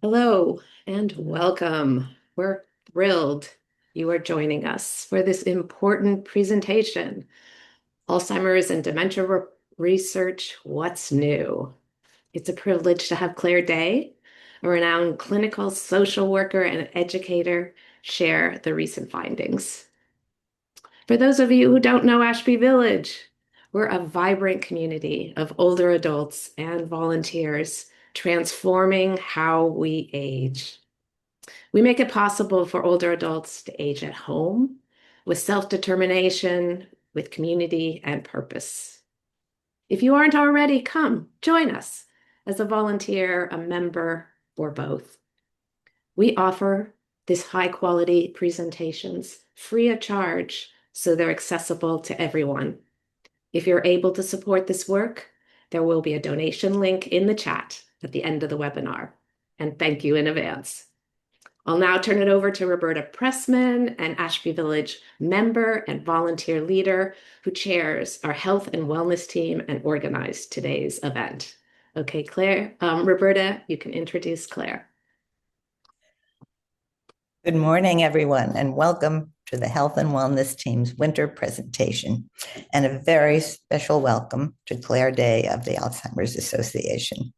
Hello and welcome. We're thrilled you are joining us for this important presentation, Alzheimer's and Dementia Research, What's New? It's a privilege to have Claire Day, a renowned clinical social worker and educator, share the recent findings. For those of you who don't know Ashby Village, we're a vibrant community of older adults and volunteers transforming how we age. We make it possible for older adults to age at home with self-determination, with community and purpose. If you aren't already, come join us as a volunteer, a member, or both. We offer this high quality presentations free of charge so they're accessible to everyone. If you're able to support this work, there will be a donation link in the chat at the end of the webinar. And thank you in advance. I'll now turn it over to Roberta Pressman, an Ashby Village member and volunteer leader who chairs our health and wellness team and organized today's event. Okay, Roberta, you can introduce Claire. Good morning, everyone, and welcome to the Health and Wellness Team's winter presentation, and a very special welcome to Claire Day of the Alzheimer's Association.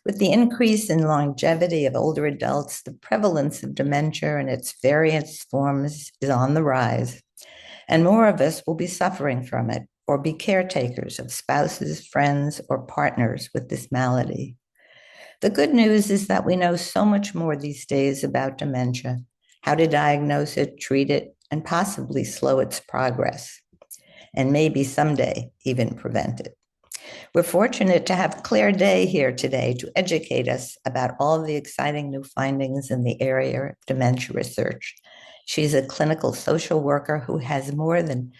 With the increase in longevity of older adults, the prevalence of dementia and its various forms is on the rise, and more of us will be suffering from it or be caretakers of spouses, friends, or partners with this malady. The good news is that we know so much more these days about dementia, how to diagnose it, treat it, and possibly slow its progress, and maybe someday even prevent it. We're fortunate to have Claire Day here today to educate us about all the exciting new findings in the area of dementia research. She's a clinical social worker who has more than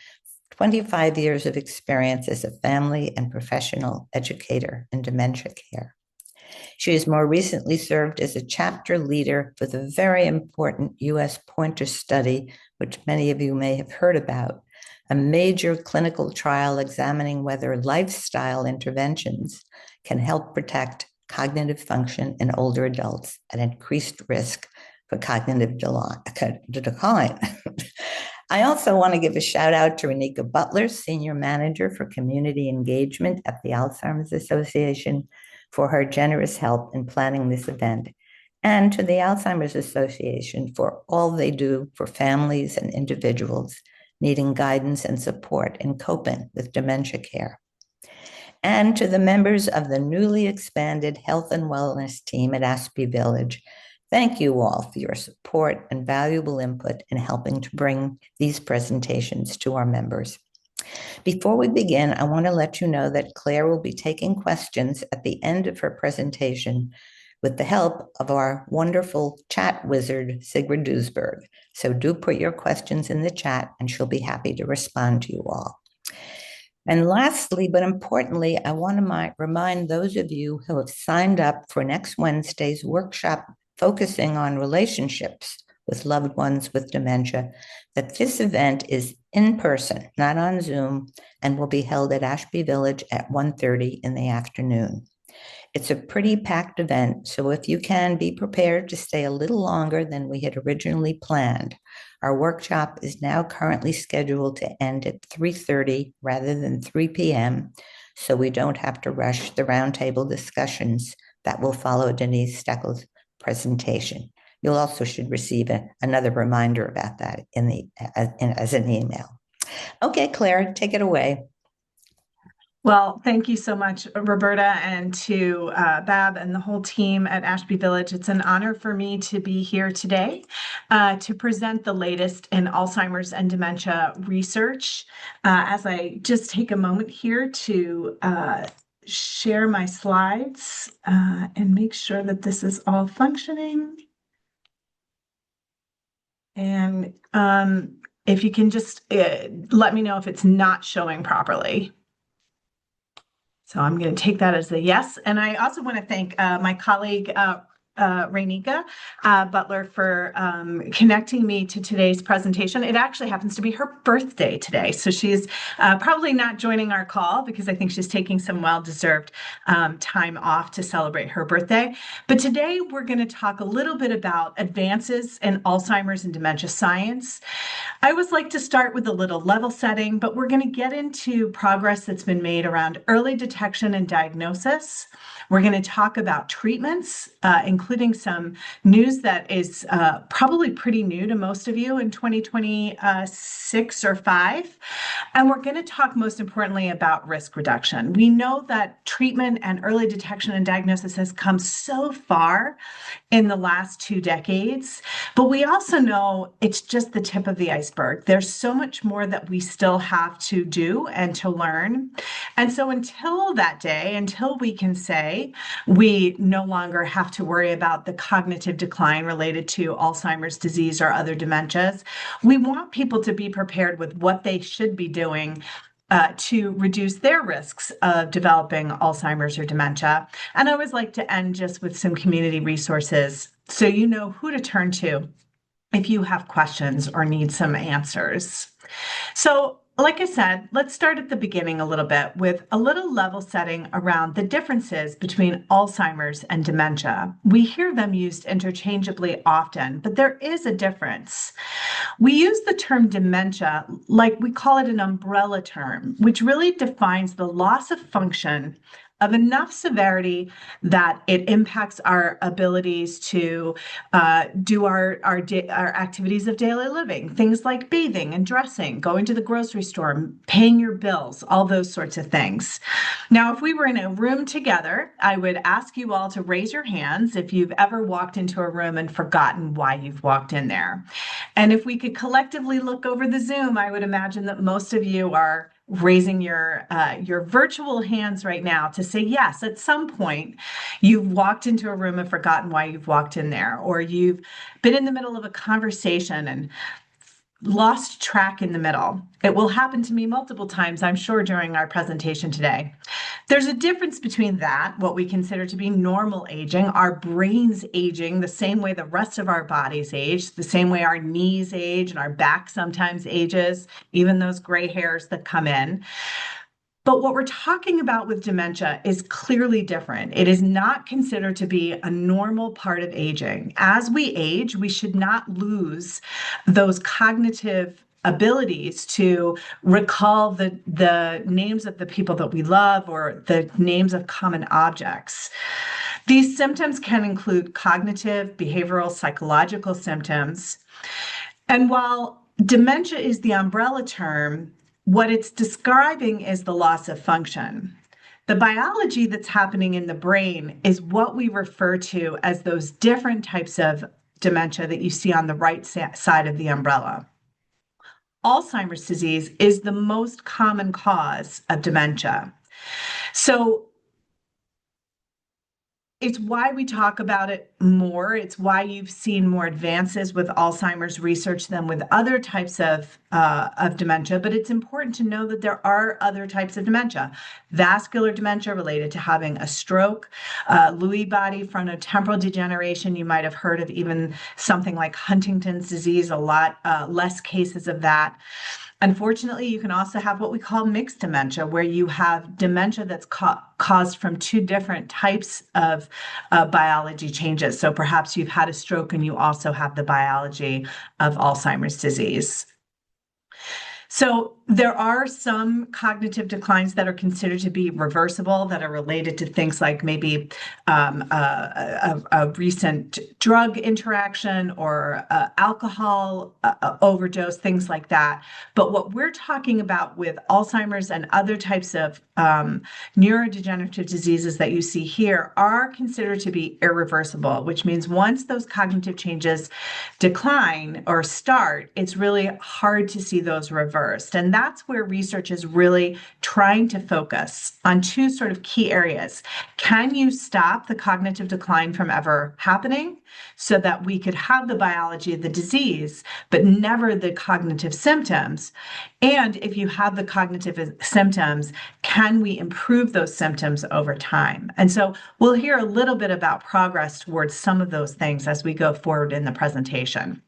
25 years of experience as a family and professional educator in dementia care. She has more recently served as a chapter leader for the very important U.S. Pointer study, which many of you may have heard about, a major clinical trial examining whether lifestyle interventions can help protect cognitive function in older adults at increased risk for cognitive decline. I also want to give a shout out to Renika Butler, Senior Manager for Community Engagement at the Alzheimer's Association, for her generous help in planning this event, and to the Alzheimer's Association for all they do for families and individuals needing guidance and support in coping with dementia care. And to the members of the newly expanded Health and Wellness team at Ashby Village, thank you all for your support and valuable input in helping to bring these presentations to our members. Before we begin, I want to let you know that Claire will be taking questions at the end of her presentation with the help of our wonderful chat wizard, Sigrid Duisberg. So do put your questions in the chat and she'll be happy to respond to you all. And lastly, but importantly, I want to remind those of you who have signed up for next Wednesday's workshop focusing on relationships with loved ones with dementia, that this event is in person, not on Zoom, and will be held at Ashby Village at 1:30 in the afternoon. It's a pretty packed event, so if you can, be prepared to stay a little longer than we had originally planned. Our workshop is now currently scheduled to end at 3:30 rather than 3 p.m., so we don't have to rush the roundtable discussions that will follow Denise Steckel's presentation. You also should receive another reminder about that as an email. Okay, Claire, take it away. Well, thank you so much, Roberta, and to Bab and the whole team at Ashby Village. It's an honor for me to be here today to present the latest in Alzheimer's and dementia research. As I just take a moment here to share my slides and make sure that this is all functioning. And if you can just let me know if it's not showing properly. So I'm going to take that as a yes. And I also want to thank my colleague, Rainika Butler for connecting me to today's presentation. It actually happens to be her birthday today, so she's probably not joining our call because I think she's taking some well-deserved time off to celebrate her birthday. But today we're going to talk a little bit about advances in Alzheimer's and dementia science. I always like to start with a little level setting, but we're going to get into progress that's been made around early detection and diagnosis. We're going to talk about treatments, including some news that is probably pretty new to most of you in 2026 or 5. And we're going to talk most importantly about risk reduction. We know that treatment and early detection and diagnosis has come so far in the last 2 decades, but we also know it's just the tip of the iceberg. There's so much more that we still have to do and to learn. And so until that day, until we can say we no longer have to worry about the cognitive decline related to Alzheimer's disease or other dementias, we want people to be prepared with what they should be doing to reduce their risks of developing Alzheimer's or dementia. And I always like to end just with some community resources so you know who to turn to if you have questions or need some answers. So, like I said, let's start at the beginning a little bit with a little level setting around the differences between Alzheimer's and dementia. We hear them used interchangeably often, but there is a difference. We use the term dementia like we call it an umbrella term, which really defines the loss of function of enough severity that it impacts our abilities to do our activities of daily living, things like bathing and dressing, going to the grocery store, paying your bills, all those sorts of things. Now, if we were in a room together, I would ask you all to raise your hands if you've ever walked into a room and forgotten why you've walked in there. And if we could collectively look over the Zoom, I would imagine that most of you are raising your virtual hands right now to say, yes, at some point you've walked into a room and forgotten why you've walked in there, or you've been in the middle of a conversation and lost track in the middle. It will happen to me multiple times, I'm sure, during our presentation today. There's a difference between that, what we consider to be normal aging, our brains aging the same way the rest of our bodies age, the same way our knees age and our back sometimes ages, even those gray hairs that come in. But what we're talking about with dementia is clearly different. It is not considered to be a normal part of aging. As we age, we should not lose those cognitive abilities to recall the names of the people that we love or the names of common objects. These symptoms can include cognitive, behavioral, psychological symptoms. And while dementia is the umbrella term, what it's describing is the loss of function. The biology that's happening in the brain is what we refer to as those different types of dementia that you see on the right side of the umbrella. Alzheimer's disease is the most common cause of dementia. So it's why we talk about it more. It's why you've seen more advances with Alzheimer's research than with other types of dementia. But it's important to know that there are other types of dementia. Vascular dementia related to having a stroke, Lewy body frontotemporal degeneration. You might have heard of even something like Huntington's disease, a lot less cases of that. Unfortunately, you can also have what we call mixed dementia, where you have dementia that's caused from 2 different types of biology changes. So perhaps you've had a stroke and you also have the biology of Alzheimer's disease. So there are some cognitive declines that are considered to be reversible that are related to things like maybe a recent drug interaction or alcohol overdose, things like that. But what we're talking about with Alzheimer's and other types of neurodegenerative diseases that you see here are considered to be irreversible, which means once those cognitive changes decline or start, it's really hard to see those reversed. And that's where research is really trying to focus on two sort of key areas. Can you stop the cognitive decline from ever happening so that we could have the biology of the disease, but never the cognitive symptoms? And if you have the cognitive symptoms, can we improve those symptoms over time? And so we'll hear a little bit about progress towards some of those things as we go forward in the presentation.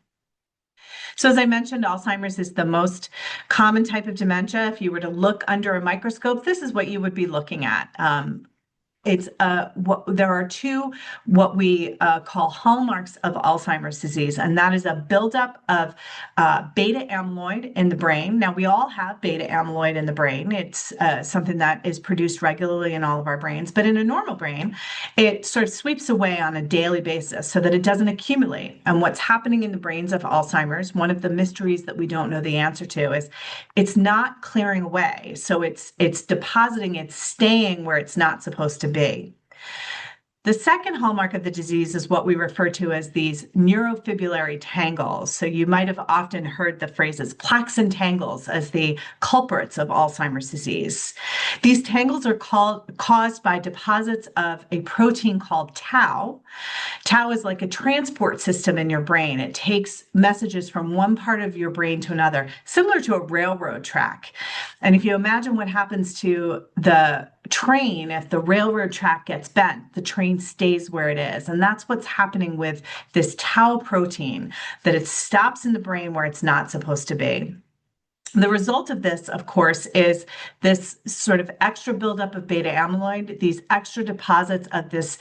So as I mentioned, Alzheimer's is the most common type of dementia. If you were to look under a microscope, this is what you would be looking at. There are two what we call hallmarks of Alzheimer's disease, and that is a buildup of beta amyloid in the brain. Now, we all have beta amyloid in the brain. It's something that is produced regularly in all of our brains, but in a normal brain, it sort of sweeps away on a daily basis so that it doesn't accumulate. And what's happening in the brains of Alzheimer's, one of the mysteries that we don't know the answer to, is it's not clearing away. So it's depositing, it's staying where it's not supposed to be. The second hallmark of the disease is what we refer to as these neurofibrillary tangles. So you might have often heard the phrases plaques and tangles as the culprits of Alzheimer's disease. These tangles are caused by deposits of a protein called tau. Tau is like a transport system in your brain. It takes messages from one part of your brain to another, similar to a railroad track. And if you imagine what happens to the train, if the railroad track gets bent, the train stays where it is. And that's what's happening with this tau protein, that it stops in the brain where it's not supposed to be. The result of this, of course, is this sort of extra buildup of beta amyloid, these extra deposits of this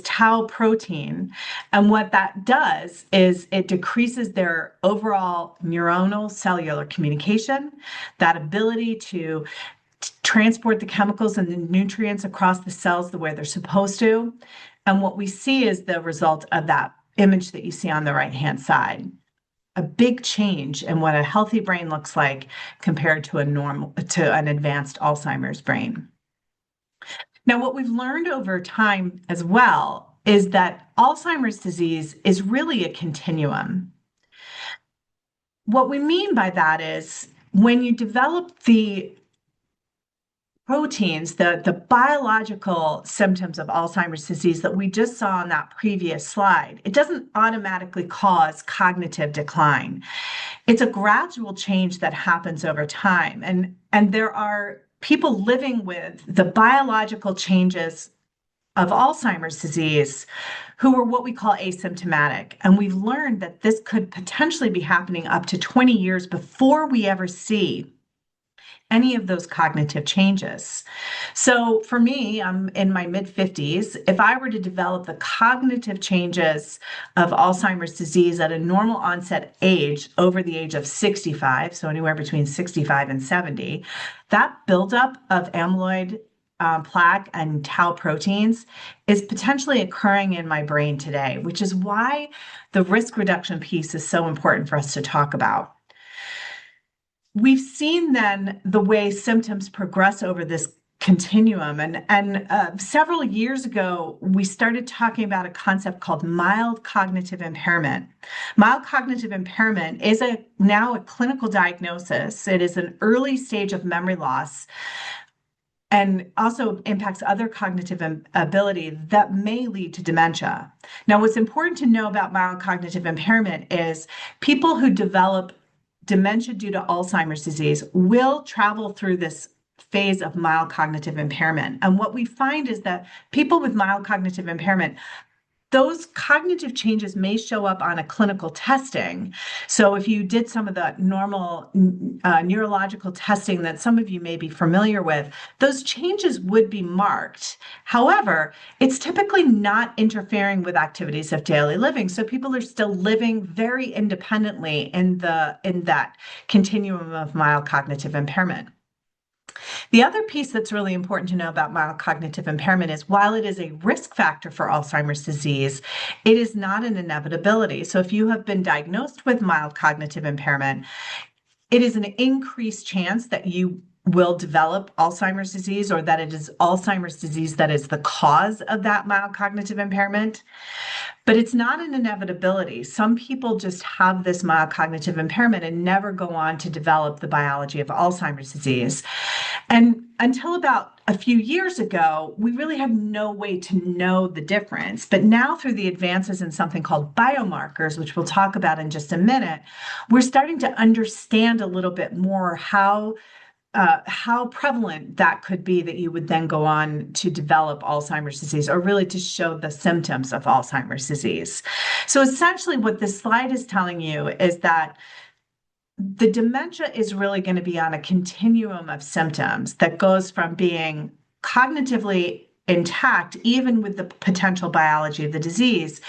tau protein. And what that does is it decreases their overall neuronal cellular communication, that ability to transport the chemicals and the nutrients across the cells the way they're supposed to. And what we see is the result of that image that you see on the right-hand side. A big change in what a healthy brain looks like compared to an advanced Alzheimer's brain. Now, what we've learned over time as well is that Alzheimer's disease is really a continuum. What we mean by that is when you develop the proteins, the biological symptoms of Alzheimer's disease that we just saw on that previous slide, it doesn't automatically cause cognitive decline. It's a gradual change that happens over time. And there are people living with the biological changes of Alzheimer's disease who are what we call asymptomatic. And we've learned that this could potentially be happening up to 20 years before we ever see any of those cognitive changes. So for me, I'm in my mid-50s. If I were to develop the cognitive changes of Alzheimer's disease at a normal onset age over the age of 65, so anywhere between 65 and 70, that buildup of amyloid plaque and tau proteins is potentially occurring in my brain today, which is why the risk reduction piece is so important for us to talk about. We've seen then the way symptoms progress over this continuum. And several years ago, we started talking about a concept called mild cognitive impairment. Mild cognitive impairment is now a clinical diagnosis. It is an early stage of memory loss and also impacts other cognitive ability that may lead to dementia. Now, what's important to know about mild cognitive impairment is people who develop dementia due to Alzheimer's disease will travel through this phase of mild cognitive impairment. And what we find is that people with mild cognitive impairment, those cognitive changes may show up on a clinical testing. So if you did some of the normal neurological testing that some of you may be familiar with, those changes would be marked. However, it's typically not interfering with activities of daily living. So people are still living very independently in that continuum of mild cognitive impairment. The other piece that's really important to know about mild cognitive impairment is while it is a risk factor for Alzheimer's disease, it is not an inevitability. So if you have been diagnosed with mild cognitive impairment, it is an increased chance that you will develop Alzheimer's disease, or that it is Alzheimer's disease that is the cause of that mild cognitive impairment. But it's not an inevitability. Some people just have this mild cognitive impairment and never go on to develop the biology of Alzheimer's disease. And until about a few years ago, we really had no way to know the difference. But now, through the advances in something called biomarkers, which we'll talk about in just a minute, we're starting to understand a little bit more how prevalent that could be, that you would then go on to develop Alzheimer's disease, or really to show the symptoms of Alzheimer's disease. So essentially what this slide is telling you is that the dementia is really going to be on a continuum of symptoms that goes from being cognitively intact, even with the potential biology of the disease,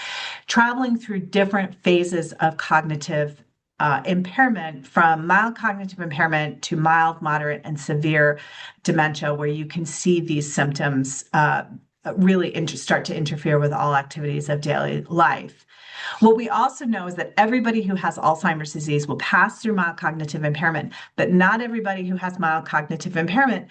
traveling through different phases of cognitive impairment, from mild cognitive impairment to mild, moderate, and severe dementia, where you can see these symptoms really start to interfere with all activities of daily life. What we also know is that everybody who has Alzheimer's disease will pass through mild cognitive impairment, but not everybody who has mild cognitive impairment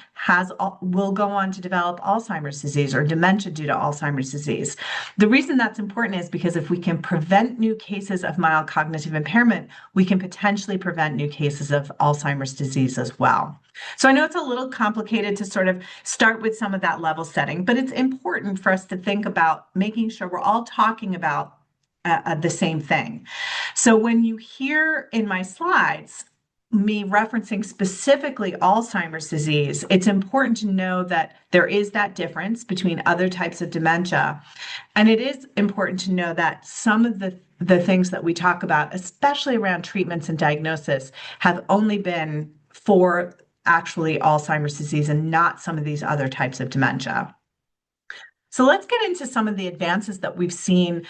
will go on to develop Alzheimer's disease or dementia due to Alzheimer's disease. The reason that's important is because if we can prevent new cases of mild cognitive impairment, we can potentially prevent new cases of Alzheimer's disease as well. So I know it's a little complicated to sort of start with some of that level setting, but it's important for us to think about making sure we're all talking about the same thing. So when you hear in my slides me referencing specifically Alzheimer's disease, it's important to know that there is that difference between other types of dementia. And it is important to know that some of the things that we talk about, especially around treatments and diagnosis, have only been for actually Alzheimer's disease and not some of these other types of dementia. So let's get into some of the advances that we've seen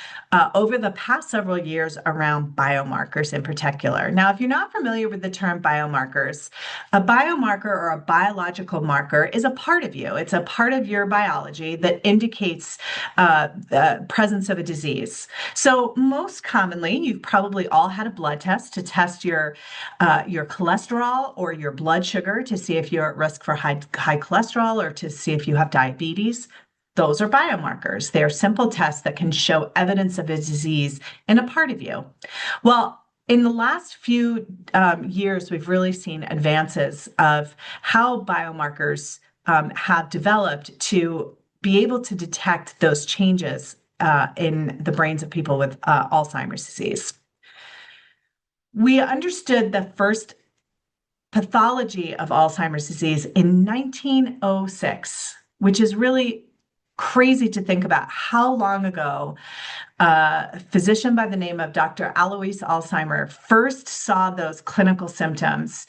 over the past several years around biomarkers in particular. Now, if you're not familiar with the term biomarkers, a biomarker or a biological marker is a part of you. It's a part of your biology that indicates the presence of a disease. So most commonly, you've probably all had a blood test to test your cholesterol or your blood sugar to see if you're at risk for high cholesterol, or to see if you have diabetes. Those are biomarkers. They're simple tests that can show evidence of a disease in a part of you. Well, in the last few years, we've really seen advances of how biomarkers have developed to be able to detect those changes in the brains of people with Alzheimer's disease. We understood the first pathology of Alzheimer's disease in 1906, which is really crazy to think about how long ago a physician by the name of Dr. Alois Alzheimer first saw those clinical symptoms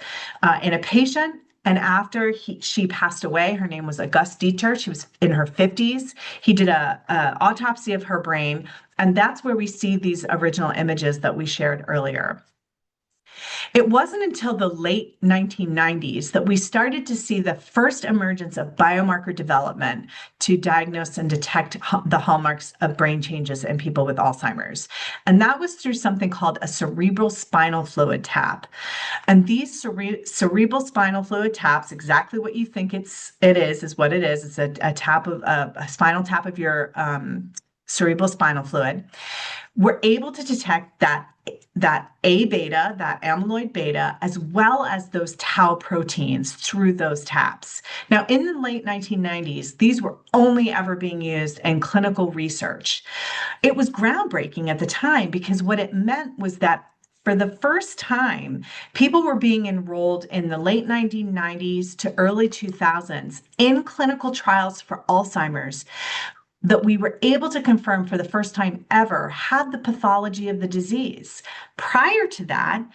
in a patient. And after she passed away, her name was Auguste Dieter. She was in her 50s. He did an autopsy of her brain. And that's where we see these original images that we shared earlier. It wasn't until the late 1990s that we started to see the first emergence of biomarker development to diagnose and detect the hallmarks of brain changes in people with Alzheimer's. And that was through something called a cerebral spinal fluid tap. And these cerebral spinal fluid taps, exactly what you think it is what it is. It's a tap of a spinal tap of your cerebral spinal fluid. We're able to detect that A beta, that amyloid beta, as well as those tau proteins through those taps. Now, in the late 1990s, these were only ever being used in clinical research. It was groundbreaking at the time, because what it meant was that for the first time, people were being enrolled in the late 1990s to early 2000s in clinical trials for Alzheimer's that we were able to confirm for the first time ever had the pathology of the disease. Prior to that,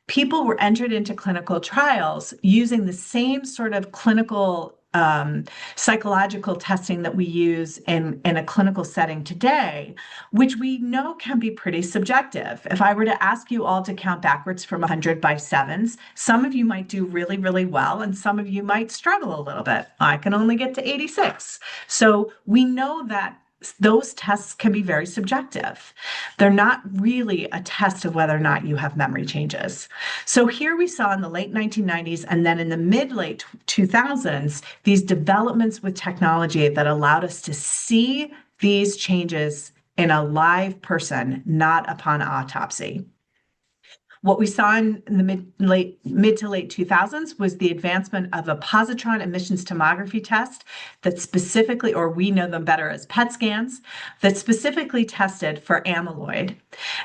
people were entered into clinical trials using the same sort of clinical psychological testing that we use in a clinical setting today, which we know can be pretty subjective. If I were to ask you all to count backwards from 100 by sevens, some of you might do really, really well, and some of you might struggle a little bit. I can only get to 86. So we know that those tests can be very subjective. They're not really a test of whether or not you have memory changes. So here we saw in the late 1990s and then in the mid-late 2000s, these developments with technology that allowed us to see these changes in a live person, not upon autopsy. What we saw in the mid to late 2000s was the advancement of a positron emissions tomography test that specifically, or we know them better as PET scans, that specifically tested for amyloid.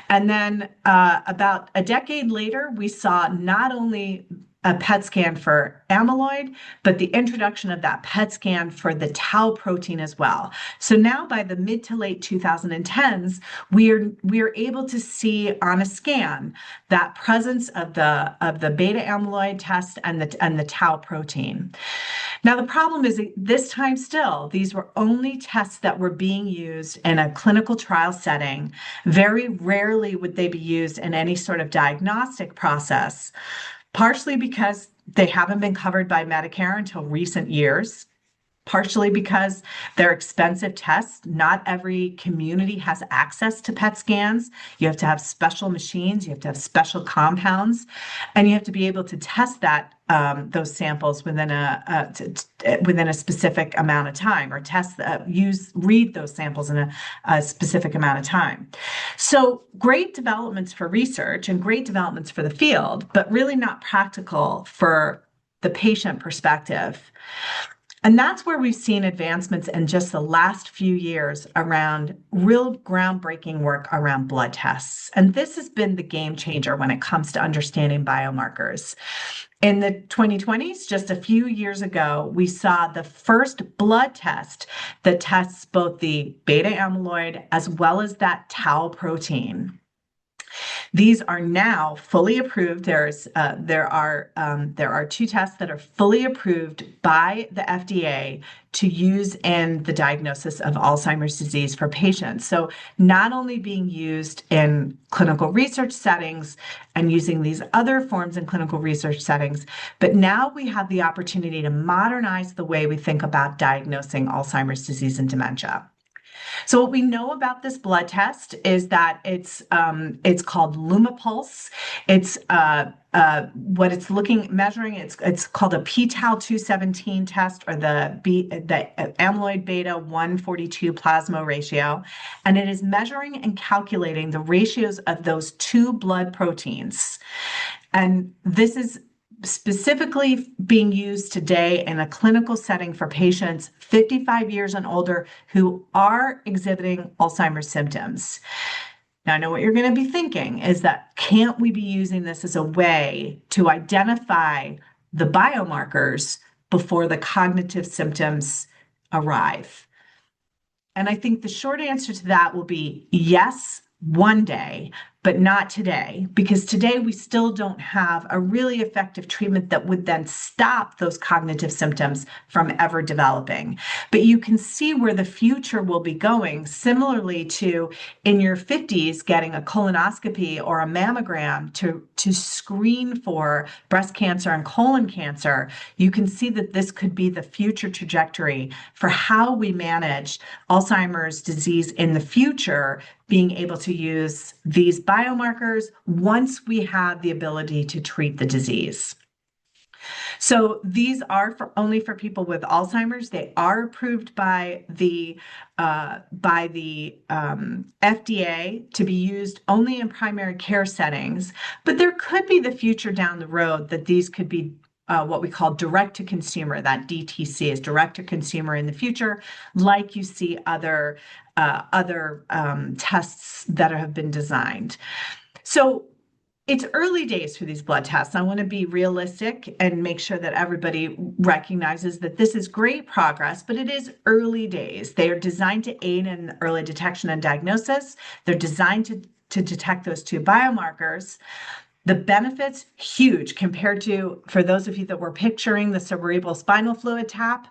And then about a decade later, we saw not only a PET scan for amyloid, but the introduction of that PET scan for the tau protein as well. So now by the mid to late 2010s, we are able to see on a scan that presence of the beta amyloid test and the tau protein. Now the problem is this time still, these were only tests that were being used in a clinical trial setting. Very rarely would they be used in any sort of diagnostic process, partially because they haven't been covered by Medicare until recent years, partially because they're expensive tests. Not every community has access to PET scans. You have to have special machines, you have to have special compounds, and you have to be able to test those samples within a specific amount of time, or read those samples in a specific amount of time. So great developments for research and great developments for the field, but really not practical for the patient perspective. And that's where we've seen advancements in just the last few years around real groundbreaking work around blood tests. And this has been the game changer when it comes to understanding biomarkers. In the 2020s, just a few years ago, we saw the first blood test that tests both the beta amyloid as well as that tau protein. These are now fully approved. There are two tests that are fully approved by the FDA to use in the diagnosis of Alzheimer's disease for patients. So not only being used in clinical research settings and using these other forms in clinical research settings, but now we have the opportunity to modernize the way we think about diagnosing Alzheimer's disease and dementia. So what we know about this blood test is that it's called Lumipulse. It's what it's measuring. It's called a p-tau217 test, or the amyloid beta 142 plasma ratio, and it is measuring and calculating the ratios of those two blood proteins. And this is specifically being used today in a clinical setting for patients 55 years and older who are exhibiting Alzheimer's symptoms. Now, I know what you're going to be thinking is that can't we be using this as a way to identify the biomarkers before the cognitive symptoms arrive? And I think the short answer to that will be yes, one day, but not today, because today we still don't have a really effective treatment that would then stop those cognitive symptoms from ever developing. But you can see where the future will be going, similarly to in your 50s getting a colonoscopy or a mammogram to screen for breast cancer and colon cancer. You can see that this could be the future trajectory for how we manage Alzheimer's disease in the future, being able to use these biomarkers once we have the ability to treat the disease. So these are only for people with Alzheimer's. They are approved by the FDA to be used only in primary care settings, but there could be the future down the road that these could be what we call direct to consumer. That DTC is direct to consumer in the future, like you see other tests that have been designed. So it's early days for these blood tests. I want to be realistic and make sure that everybody recognizes that this is great progress, but it is early days. They are designed to aid in early detection and diagnosis. They're designed to detect those two biomarkers. The benefits, huge compared to, for those of you that were picturing the cerebral spinal fluid tap,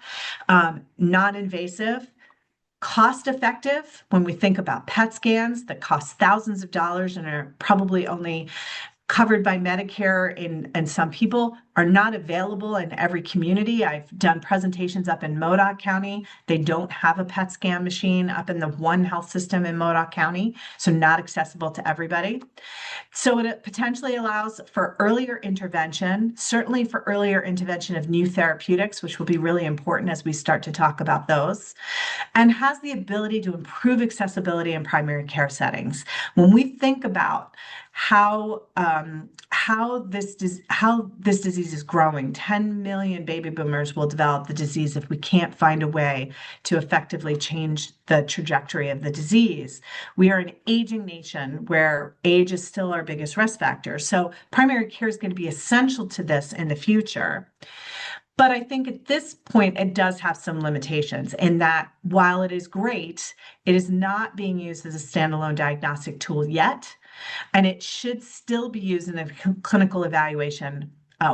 non-invasive, cost-effective when we think about PET scans that cost thousands of dollars and are probably only covered by Medicare in some people, are not available in every community. I've done presentations up in Modoc County. They don't have a PET scan machine up in the one health system in Modoc County, so not accessible to everybody. So it potentially allows for earlier intervention, certainly for earlier intervention of new therapeutics, which will be really important as we start to talk about those, and has the ability to improve accessibility in primary care settings. When we think about how this disease is growing, 10 million baby boomers will develop the disease if we can't find a way to effectively change the trajectory of the disease. We are an aging nation where age is still our biggest risk factor. So primary care is going to be essential to this in the future. But I think at this point, it does have some limitations in that while it is great, it is not being used as a standalone diagnostic tool yet. And it should still be used in a clinical evaluation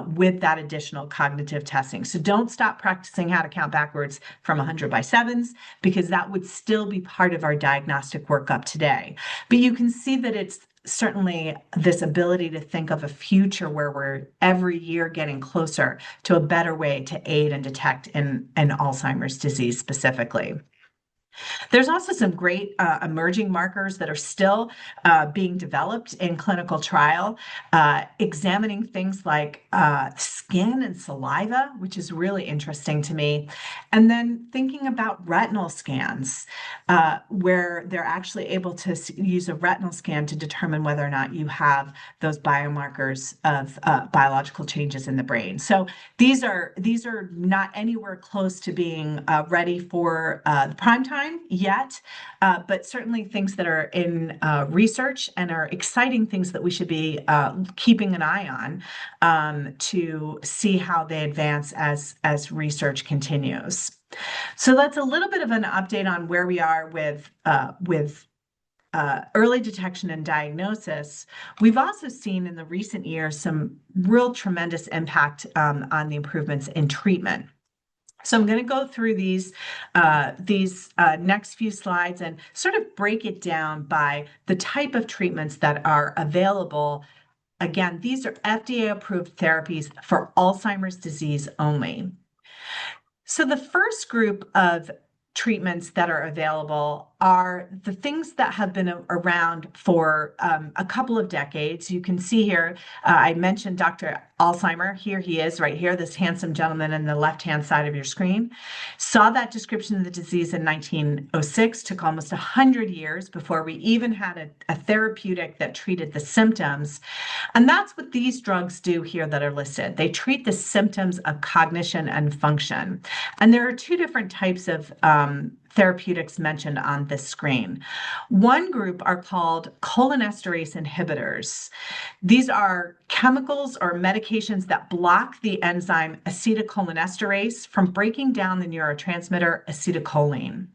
with that additional cognitive testing. So don't stop practicing how to count backwards from 100 by sevens, because that would still be part of our diagnostic workup today. But you can see that it's certainly this ability to think of a future where we're every year getting closer to a better way to aid and detect in Alzheimer's disease specifically. There's also some great emerging markers that are still being developed in clinical trial, examining things like skin and saliva, which is really interesting to me. And then thinking about retinal scans, where they're actually able to use a retinal scan to determine whether or not you have those biomarkers of biological changes in the brain. So these are not anywhere close to being ready for the prime time yet, but certainly things that are in research and are exciting things that we should be keeping an eye on to see how they advance as research continues. So that's a little bit of an update on where we are with early detection and diagnosis. We've also seen in the recent years some real tremendous impact on the improvements in treatment. So I'm going to go through these next few slides and sort of break it down by the type of treatments that are available. Again, these are FDA-approved therapies for Alzheimer's disease only. So the first group of treatments that are available are the things that have been around for a couple of decades. You can see here, I mentioned Dr. Alzheimer. Here he is right here, this handsome gentleman in the left-hand side of your screen. Saw that description of the disease in 1906, took almost 100 years before we even had a therapeutic that treated the symptoms. And that's what these drugs do here that are listed. They treat the symptoms of cognition and function. And there are two different types of therapeutics mentioned on this screen. One group are called cholinesterase inhibitors. These are chemicals or medications that block the enzyme acetylcholinesterase from breaking down the neurotransmitter acetylcholine.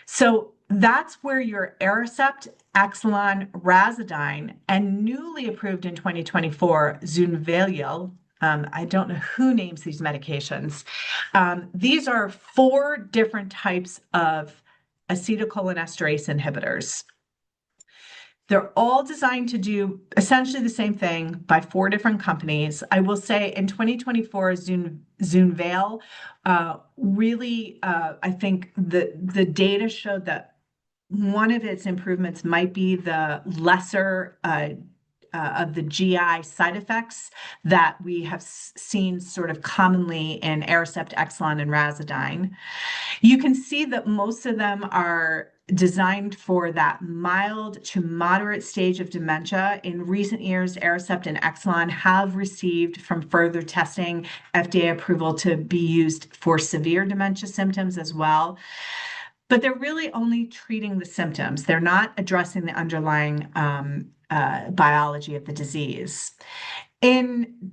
So that's where your Aricept, Exelon, Razidine, and newly approved in 2024, Zunveil. I don't know who names these medications. These are 4 different types of acetylcholinesterase inhibitors. They're all designed to do essentially the same thing by 4 different companies. I will say in 2024, Zunveil really, I think the data showed that one of its improvements might be the lesser of the GI side effects that we have seen sort of commonly in Aricept, Exelon, and Razidine. You can see that most of them are designed for that mild to moderate stage of dementia. In recent years, Aricept and Exelon have received from further testing FDA approval to be used for severe dementia symptoms as well. But they're really only treating the symptoms. They're not addressing the underlying biology of the disease. In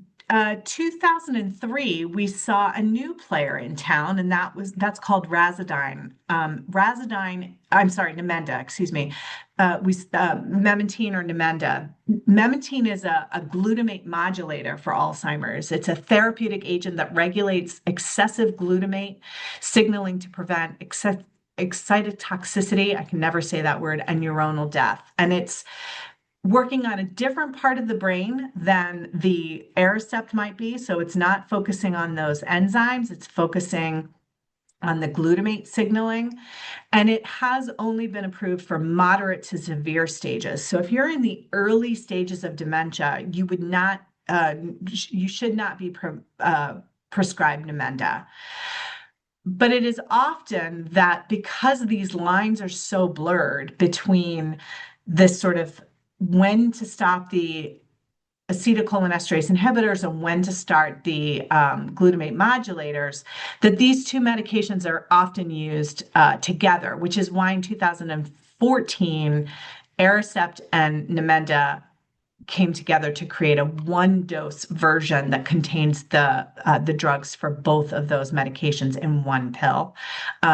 2003, we saw a new player in town, and that's called Razidine. Namenda, excuse me. Memantine or Namenda. Memantine is a glutamate modulator for Alzheimer's. It's a therapeutic agent that regulates excessive glutamate signaling to prevent excitotoxicity, I can never say that word, and neuronal death. And it's working on a different part of the brain than the Aricept might be. So it's not focusing on those enzymes, it's focusing on the glutamate signaling. And it has only been approved for moderate to severe stages. So if you're in the early stages of dementia, you would not, you should not be prescribed Namenda. But it is often that because these lines are so blurred between this sort of when to stop the acetylcholinesterase inhibitors and when to start the glutamate modulators, that these two medications are often used together, which is why in 2014, Aricept and Namenda came together to create a one-dose version that contains the drugs for both of those medications in one pill.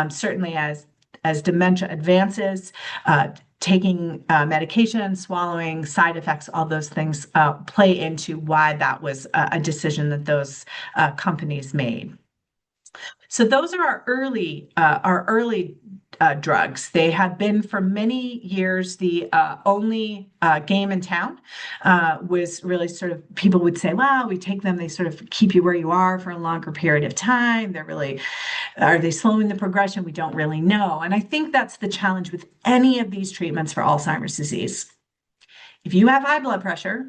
Certainly, as dementia advances, taking medication, swallowing, side effects, all those things play into why that was a decision that those companies made. So those are our early drugs. They have been for many years the only game in town. Was really sort of, people would say, well, we take them, they sort of keep you where you are for a longer period of time. Are they slowing the progression? We don't really know. And I think that's the challenge with any of these treatments for Alzheimer's disease. If you have high blood pressure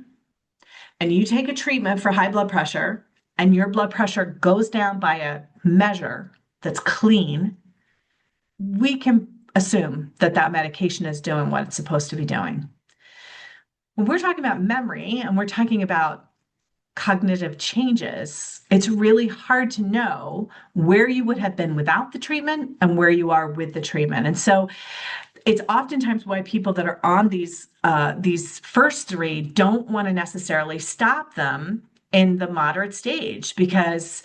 and you take a treatment for high blood pressure and your blood pressure goes down by a measure that's clean, we can assume that that medication is doing what it's supposed to be doing. When we're talking about memory and we're talking about cognitive changes, it's really hard to know where you would have been without the treatment and where you are with the treatment. And so it's oftentimes why people that are on these first three don't want to necessarily stop them in the moderate stage, because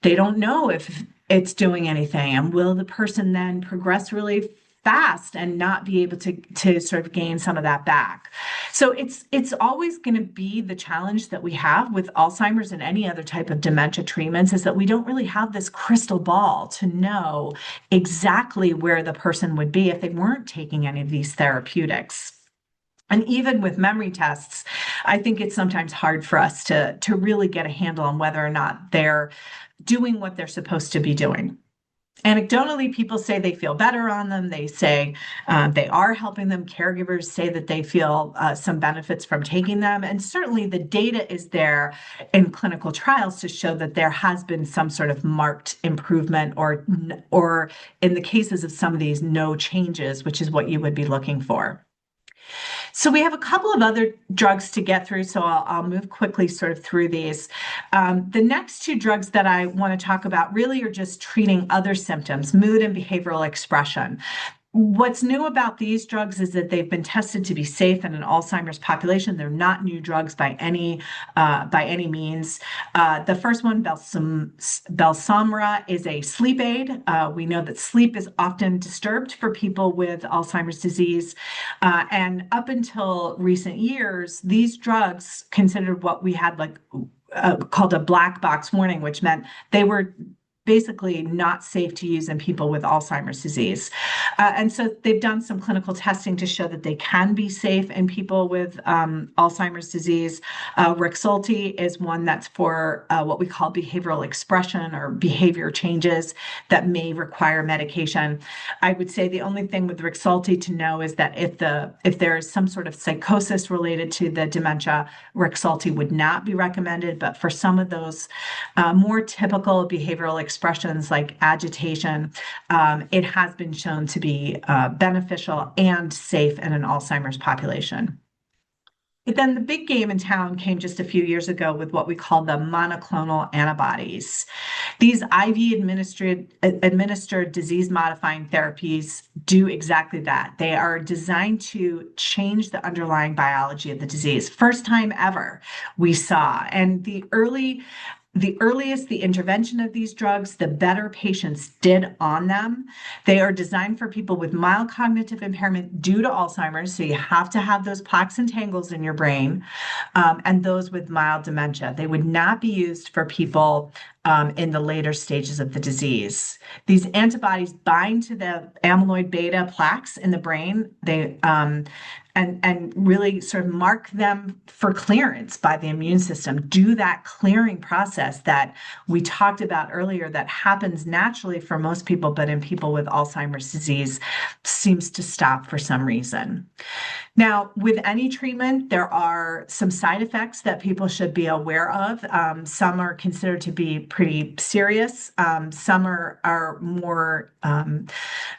they don't know if it's doing anything. And will the person then progress really fast and not be able to sort of gain some of that back? So it's always going to be the challenge that we have with Alzheimer's and any other type of dementia treatments, is that we don't really have this crystal ball to know exactly where the person would be if they weren't taking any of these therapeutics. And even with memory tests, I think it's sometimes hard for us to really get a handle on whether or not they're doing what they're supposed to be doing. Anecdotally, people say they feel better on them. They say they are helping them. Caregivers say that they feel some benefits from taking them. And certainly the data is there in clinical trials to show that there has been some sort of marked improvement, or in the cases of some of these, no changes, which is what you would be looking for. So we have a couple of other drugs to get through, so I'll move quickly sort of through these. The next two drugs that I want to talk about really are just treating other symptoms, mood and behavioral expression. What's new about these drugs is that they've been tested to be safe in an Alzheimer's population. They're not new drugs by any means. The first one, Belsomra, is a sleep aid. We know that sleep is often disturbed for people with Alzheimer's disease. And up until recent years, these drugs considered what we had called a black box warning, which meant they were basically not safe to use in people with Alzheimer's disease. And so they've done some clinical testing to show that they can be safe in people with Alzheimer's disease. Rexulti is one that's for what we call behavioral expression, or behavior changes that may require medication. I would say the only thing with Rexulti to know is that if there is some sort of psychosis related to the dementia, Rexulti would not be recommended. But for some of those more typical behavioral expressions like agitation, it has been shown to be beneficial and safe in an Alzheimer's population. But then the big game in town came just a few years ago with what we call the monoclonal antibodies. These IV administered disease-modifying therapies do exactly that. They are designed to change the underlying biology of the disease. First time ever we saw. And the earliest the intervention of these drugs, the better patients did on them. They are designed for people with mild cognitive impairment due to Alzheimer's, so you have to have those plaques and tangles in your brain, and those with mild dementia. They would not be used for people in the later stages of the disease. These antibodies bind to the amyloid beta plaques in the brain. and really sort of mark them for clearance by the immune system. Do that clearing process that we talked about earlier that happens naturally for most people, but in people with Alzheimer's disease seems to stop for some reason. Now, with any treatment, there are some side effects that people should be aware of. Some are considered to be pretty serious. Some are more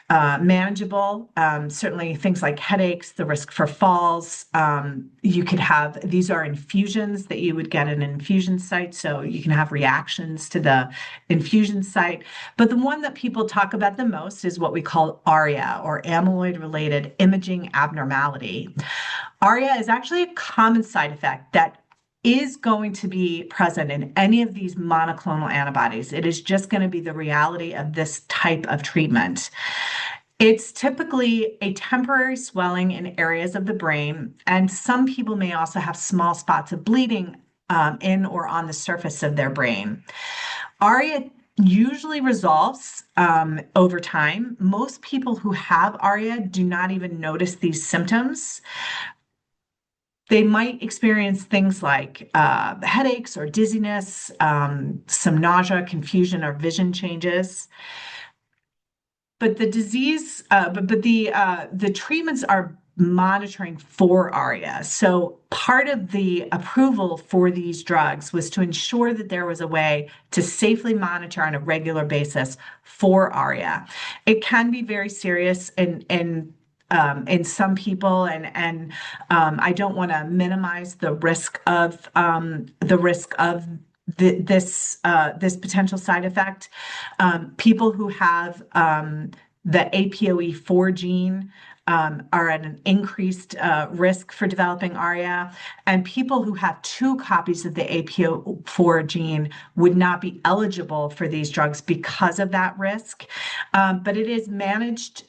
manageable. Certainly things like headaches, the risk for falls. You could have, these are infusions that you would get in an infusion site. So you can have reactions to the infusion site. But the one that people talk about the most is what we call ARIA, or amyloid-related imaging abnormality. ARIA is actually a common side effect that is going to be present in any of these monoclonal antibodies. It is just going to be the reality of this type of treatment. It's typically a temporary swelling in areas of the brain, and some people may also have small spots of bleeding in or on the surface of their brain. ARIA usually resolves over time. Most people who have ARIA do not even notice these symptoms. They might experience things like headaches or dizziness, some nausea, confusion, or vision changes. But the disease, the treatments are monitoring for ARIA. So part of the approval for these drugs was to ensure that there was a way to safely monitor on a regular basis for ARIA. It can be very serious in some people, and I don't want to minimize the risk of this potential side effect. People who have the APOE4 gene are at an increased risk for developing ARIA, and people who have 2 copies of the APOE4 gene would not be eligible for these drugs because of that risk. But it is managed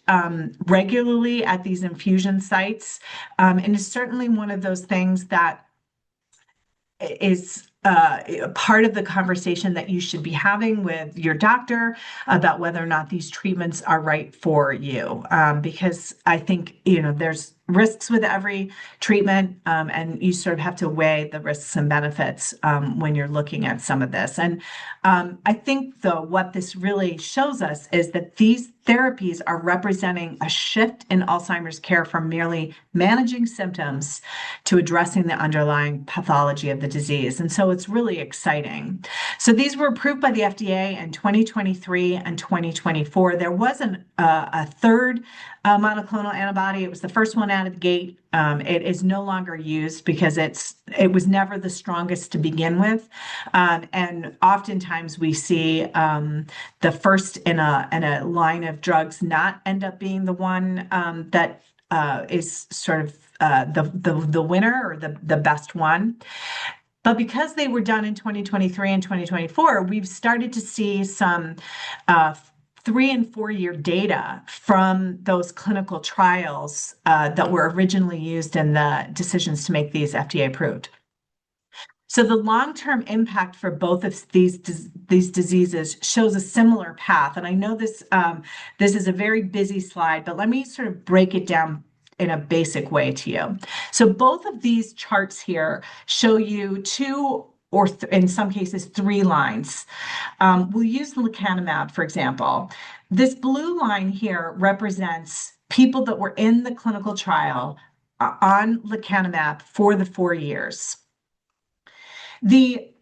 regularly at these infusion sites, and is certainly one of those things that is part of the conversation that you should be having with your doctor about whether or not these treatments are right for you. Because I think, there's risks with every treatment, and you sort of have to weigh the risks and benefits when you're looking at some of this. And I think, though, what this really shows us is that these therapies are representing a shift in Alzheimer's care from merely managing symptoms to addressing the underlying pathology of the disease. And so it's really exciting. So these were approved by the FDA in 2023 and 2024. There was a third monoclonal antibody. It was the first one out of the gate. It is no longer used because it was never the strongest to begin with. And oftentimes we see the first in a line of drugs not end up being the one that is sort of the winner or the best one. But because they were done in 2023 and 2024, we've started to see some 3 and 4 year data from those clinical trials that were originally used in the decisions to make these FDA approved. So the long-term impact for both of these diseases shows a similar path. And I know this is a very busy slide, but let me sort of break it down in a basic way to you. So both of these charts here show you 2 or in some cases 3 lines. We'll use lecanemab, for example. This blue line here represents people that were in the clinical trial on lecanemab for the 4 years. The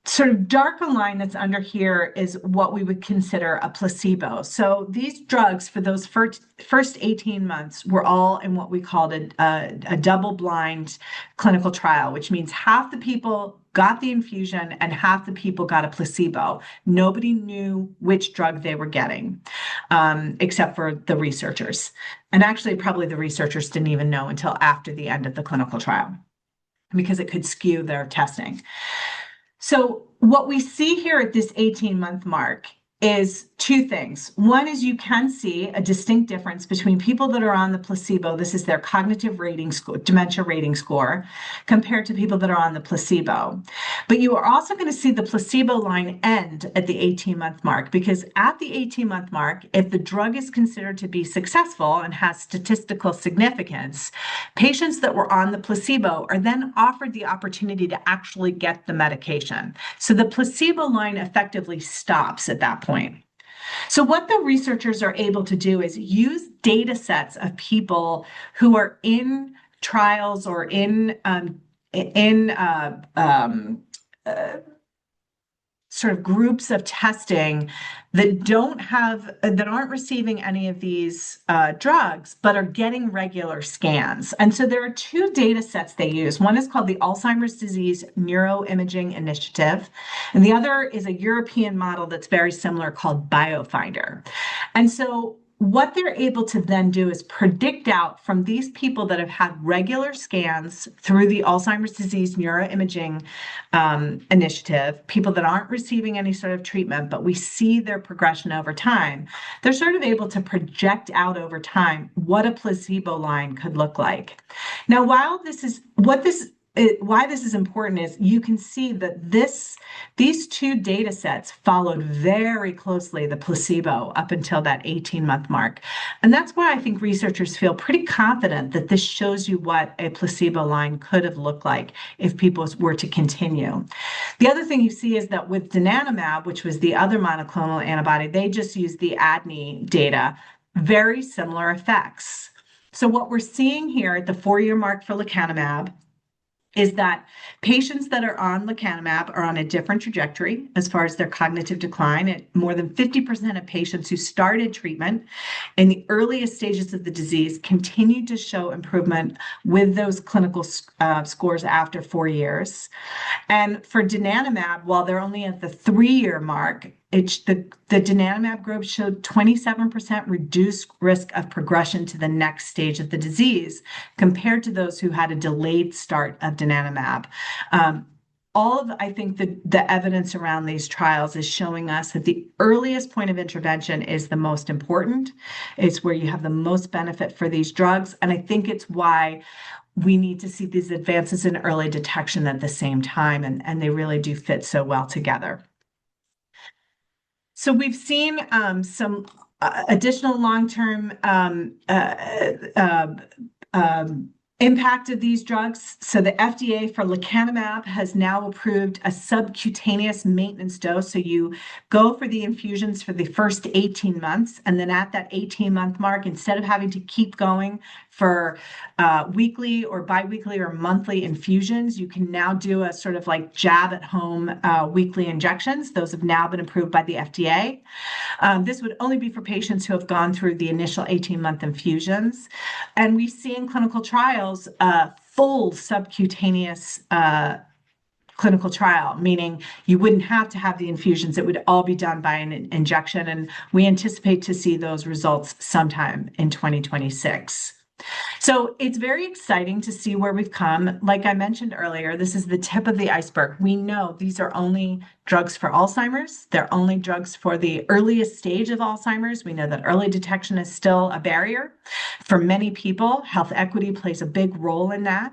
sort of darker line that's under here is what we would consider a placebo. So these drugs for those first 18 months were all in what we called a double-blind clinical trial, which means half the people got the infusion and half the people got a placebo. Nobody knew which drug they were getting, except for the researchers. And actually, probably the researchers didn't even know until after the end of the clinical trial, because it could skew their testing. So what we see here at this 18-month mark is two things. One is you can see a distinct difference between people that are on the placebo. This is their cognitive rating score, dementia rating score, compared to people that are on the placebo. But you are also going to see the placebo line end at the 18-month mark, because at the 18-month mark, if the drug is considered to be successful and has statistical significance, patients that were on the placebo are then offered the opportunity to actually get the medication. So the placebo line effectively stops at that point. So what the researchers are able to do is use data sets of people who are in trials or in sort of groups of testing that aren't receiving any of these drugs, but are getting regular scans. And so there are two data sets they use. One is called the Alzheimer's Disease Neuroimaging Initiative, and the other is a European model that's very similar called BioFinder. And so what they're able to then do is predict out from these people that have had regular scans through the Alzheimer's Disease Neuroimaging Initiative, people that aren't receiving any sort of treatment, but we see their progression over time. They're sort of able to project out over time what a placebo line could look like. Now, why this is important is you can see that these two data sets followed very closely the placebo up until that 18-month mark. And that's why I think researchers feel pretty confident that this shows you what a placebo line could have looked like if people were to continue. The other thing you see is that with donanemab, which was the other monoclonal antibody, they just used the ADNI data, very similar effects. So what we're seeing here at the 4-year mark for lecanemab is that patients that are on lecanemab are on a different trajectory as far as their cognitive decline. More than 50% of patients who started treatment in the earliest stages of the disease continued to show improvement with those clinical scores after 4 years. And for donanemab, while they're only at the 3-year mark, the donanemab group showed 27% reduced risk of progression to the next stage of the disease compared to those who had a delayed start of donanemab. I think the evidence around these trials is showing us that the earliest point of intervention is the most important. It's where you have the most benefit for these drugs. And I think it's why we need to see these advances in early detection at the same time, and they really do fit so well together. So we've seen some additional long-term impact of these drugs. So the FDA for lecanemab has now approved a subcutaneous maintenance dose. So you go for the infusions for the first 18 months. And then at that 18-month mark, instead of having to keep going for weekly or biweekly or monthly infusions, you can now do a sort of like jab at home weekly injections. Those have now been approved by the FDA. This would only be for patients who have gone through the initial 18-month infusions. And we see in clinical trials full subcutaneous clinical trial, meaning you wouldn't have to have the infusions. It would all be done by an injection. And we anticipate to see those results sometime in 2026. So it's very exciting to see where we've come. Like I mentioned earlier, this is the tip of the iceberg. We know these are only drugs for Alzheimer's. They're only drugs for the earliest stage of Alzheimer's. We know that early detection is still a barrier for many people. Health equity plays a big role in that.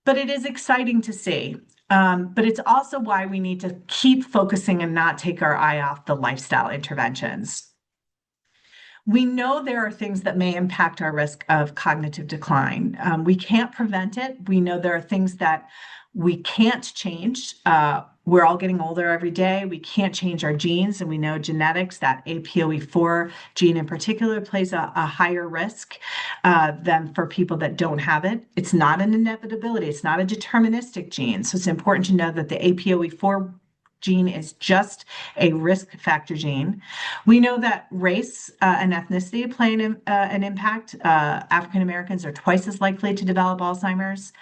But it is exciting to see. But it's also why we need to keep focusing and not take our eye off the lifestyle interventions. We know there are things that may impact our risk of cognitive decline. We can't prevent it. We know there are things that we can't change. We're all getting older every day. We can't change our genes, and we know genetics, that APOE4 gene in particular, plays a higher risk than for people that don't have it. It's not an inevitability. It's not a deterministic gene. So it's important to know that the APOE4 gene is just a risk factor gene. We know that race and ethnicity play an impact. African Americans are twice as likely to develop Alzheimer's.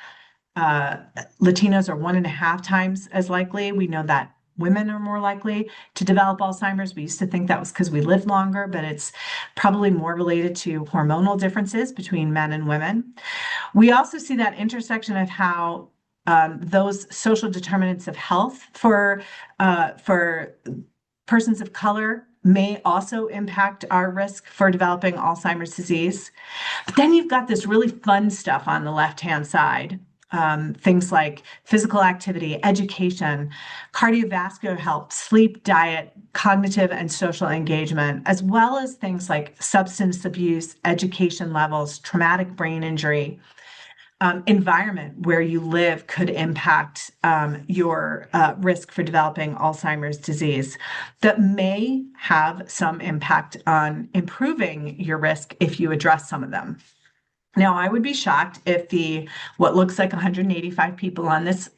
Latinos are 1.5 times as likely. We know that women are more likely to develop Alzheimer's. We used to think that was because we lived longer, but it's probably more related to hormonal differences between men and women. We also see that intersection of how those social determinants of health for Persons of color may also impact our risk for developing Alzheimer's disease. But then you've got this really fun stuff on the left-hand side. Things like physical activity, education, cardiovascular health, sleep, diet, cognitive and social engagement, as well as things like substance abuse, education levels, traumatic brain injury. Environment where you live could impact your risk for developing Alzheimer's disease that may have some impact on improving your risk if you address some of them. Now, I would be shocked if what looks like 185 people on this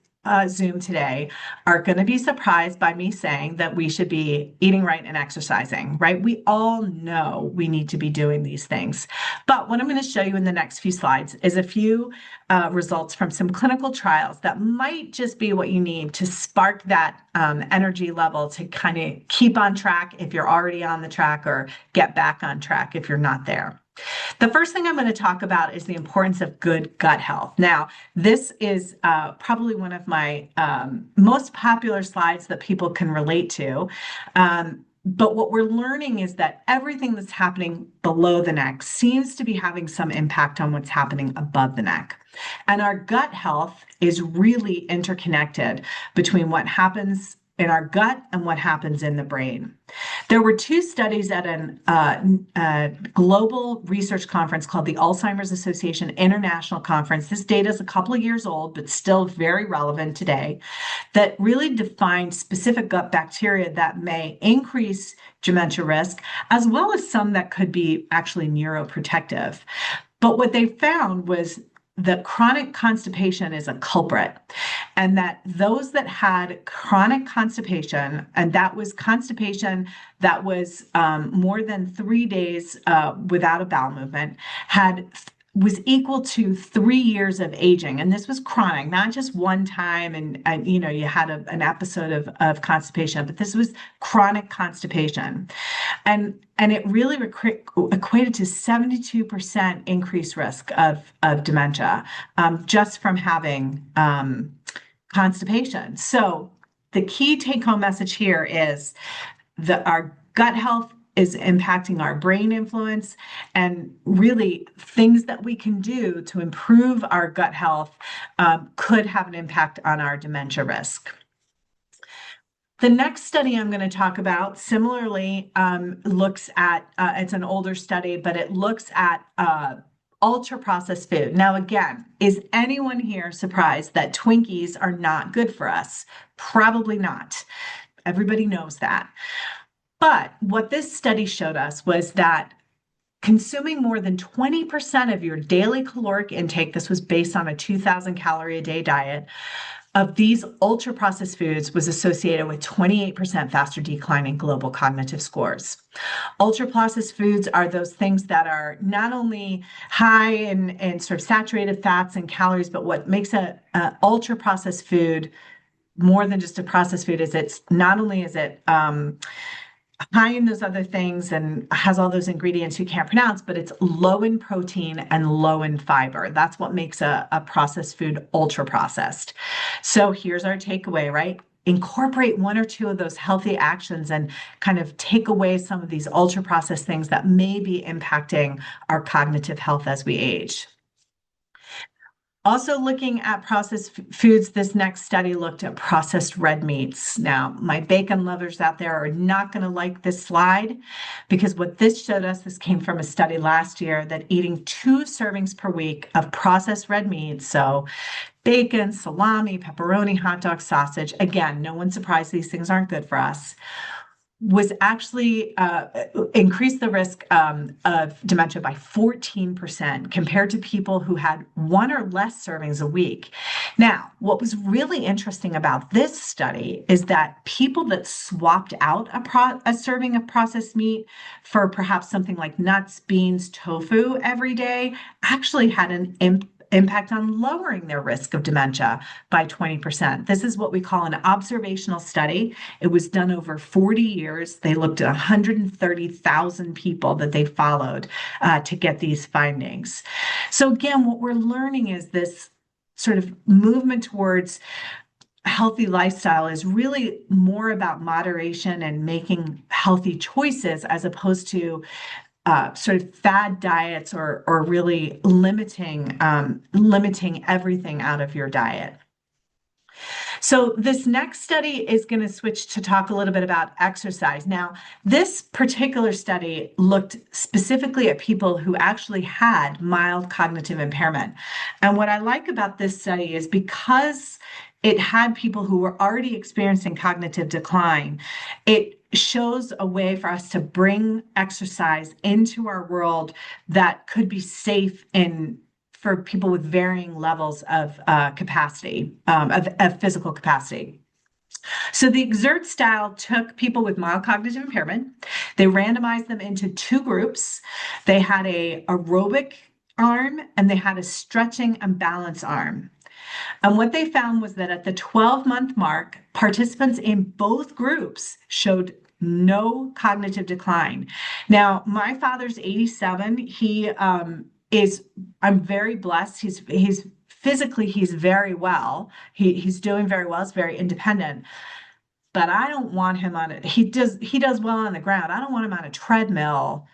Zoom today are going to be surprised by me saying that we should be eating right and exercising, right? We all know we need to be doing these things. But what I'm going to show you in the next few slides is a few results from some clinical trials that might just be what you need to spark that energy level to kind of keep on track if you're already on the track, or get back on track if you're not there. The first thing I'm going to talk about is the importance of good gut health. Now, this is probably one of my most popular slides that people can relate to. But what we're learning is that everything that's happening below the neck seems to be having some impact on what's happening above the neck. And our gut health is really interconnected between what happens in our gut and what happens in the brain. There were two studies at a global research conference called the Alzheimer's Association International Conference. This data is a couple of years old, but still very relevant today, that really defined specific gut bacteria that may increase dementia risk, as well as some that could be actually neuroprotective. But what they found was that chronic constipation is a culprit, and that those that had chronic constipation, and that was constipation that was more than 3 days without a bowel movement, was equal to 3 years of aging. And this was chronic, not just one time and you had an episode of constipation, but this was chronic constipation. And it really equated to 72% increased risk of dementia just from having constipation. So the key take-home message here is that our gut health is impacting our brain influence, and really things that we can do to improve our gut health could have an impact on our dementia risk. The next study I'm going to talk about similarly looks at, it's an older study, but it looks at ultra-processed food. Now, again, is anyone here surprised that Twinkies are not good for us? Probably not. Everybody knows that. But what this study showed us was that consuming more than 20% of your daily caloric intake, this was based on a 2,000 calorie a day diet, of these ultra-processed foods was associated with 28% faster decline in global cognitive scores. Ultra-processed foods are those things that are not only high in sort of saturated fats and calories, but what makes a ultra-processed food more than just a processed food is it's not only is it high in those other things and has all those ingredients you can't pronounce, but it's low in protein and low in fiber. That's what makes a processed food ultra processed. So here's our takeaway, right? Incorporate one or two of those healthy actions and kind of take away some of these ultra processed things that may be impacting our cognitive health as we age. Also looking at processed foods, this next study looked at processed red meats. Now, my bacon lovers out there are not going to like this slide, because what this showed us, this came from a study last year, that eating 2 servings per week of processed red meats, so bacon, salami, pepperoni, hot dog, sausage, again, no one's surprised these things aren't good for us, was actually increased the risk of dementia by 14% compared to people who had 1 or less servings a week. Now, what was really interesting about this study is that people that swapped out a serving of processed meat for perhaps something like nuts, beans, tofu every day actually had an impact on lowering their risk of dementia by 20%. This is what we call an observational study. It was done over 40 years. They looked at 130,000 people that they followed to get these findings. So again, what we're learning is this sort of movement towards healthy lifestyle is really more about moderation and making healthy choices as opposed to sort of fad diets or really limiting everything out of your diet. So this next study is going to switch to talk a little bit about exercise. Now, this particular study looked specifically at people who actually had mild cognitive impairment. And what I like about this study is because it had people who were already experiencing cognitive decline, it shows a way for us to bring exercise into our world that could be safe for people with varying levels of capacity, of physical capacity. So the exert style took people with mild cognitive impairment. They randomized them into two groups. They had a aerobic arm and they had a stretching and balance arm. And what they found was that at the 12-month mark, participants in both groups showed no cognitive decline. Now, my father's 87. I'm very blessed. He's physically, he's very well. He's doing very well. He's very independent. But I don't want him on it. He does well on the ground. I don't want him on a treadmill,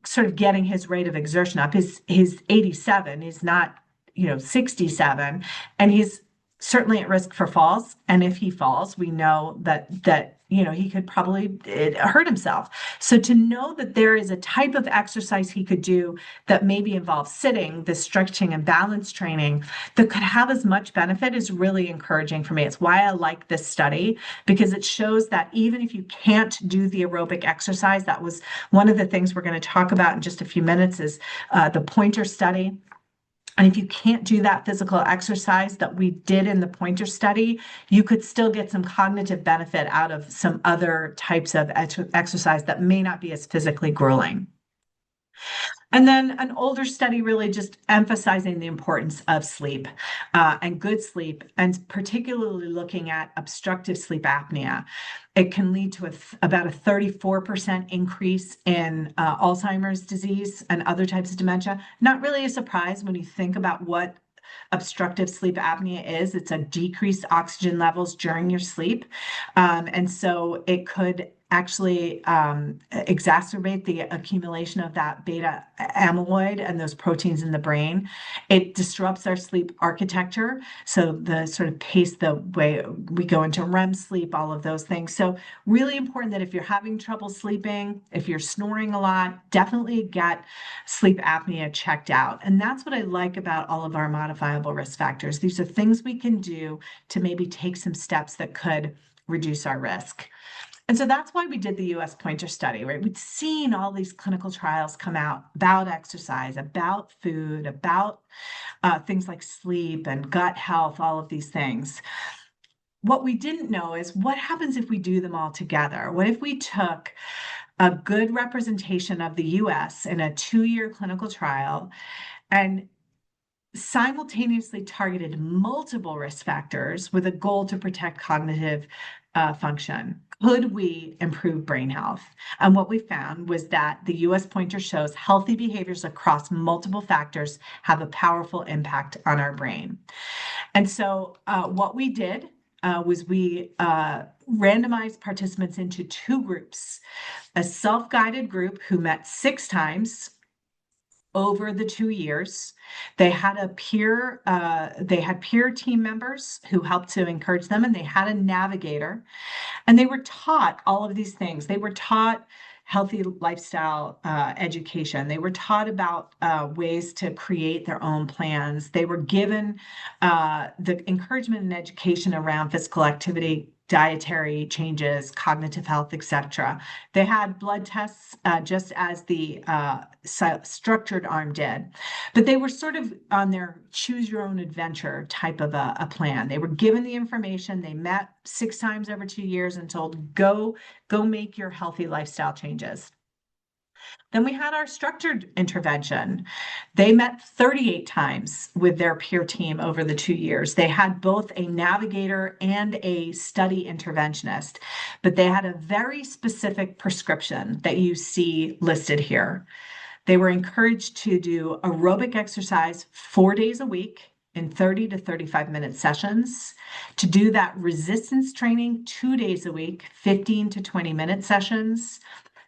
sort of getting his rate of exertion up. He's 87. He's not, 67, and he's certainly at risk for falls. And if he falls, we know that he could probably hurt himself. So to know that there is a type of exercise he could do that maybe involves sitting, the stretching and balance training that could have as much benefit is really encouraging for me. It's why I like this study, because it shows that even if you can't do the aerobic exercise, that was one of the things we're going to talk about in just a few minutes is the Pointer study. And if you can't do that physical exercise that we did in the Pointer study, you could still get some cognitive benefit out of some other types of exercise that may not be as physically grueling. And then an older study really just emphasizing the importance of sleep and good sleep, and particularly looking at obstructive sleep apnea. It can lead to about a 34% increase in Alzheimer's disease and other types of dementia. Not really a surprise when you think about what obstructive sleep apnea is. It's a decreased oxygen levels during your sleep. And so it could actually exacerbate the accumulation of that beta amyloid and those proteins in the brain. It disrupts our sleep architecture. So the sort of pace, the way we go into REM sleep, all of those things. So really important that if you're having trouble sleeping, if you're snoring a lot, definitely get sleep apnea checked out. And that's what I like about all of our modifiable risk factors. These are things we can do to maybe take some steps that could reduce our risk. And so that's why we did the US Pointer study, right? We'd seen all these clinical trials come out about exercise, about food, about things like sleep and gut health, all of these things. What we didn't know is what happens if we do them all together? What if we took a good representation of the US in a 2-year clinical trial and simultaneously targeted multiple risk factors with a goal to protect cognitive function? Could we improve brain health? And what we found was that the US Pointer shows healthy behaviors across multiple factors have a powerful impact on our brain. And so what we did was we randomized participants into two groups, a self-guided group who met 6 times over the 2 years. They had peer team members who helped to encourage them, and they had a navigator, and they were taught all of these things. They were taught healthy lifestyle education. They were taught about ways to create their own plans. They were given the encouragement and education around physical activity, dietary changes, cognitive health, etc. They had blood tests just as the structured arm did, but they were sort of on their choose your own adventure type of a plan. They were given the information. They met 6 times over 2 years and told, go make your healthy lifestyle changes. Then we had our structured intervention. They met 38 times with their peer team over the 2 years. They had both a navigator and a study interventionist, but they had a very specific prescription that you see listed here. They were encouraged to do aerobic exercise 4 days a week in 30 to 35-minute sessions. To do that resistance training 2 days a week, 15 to 20-minute sessions.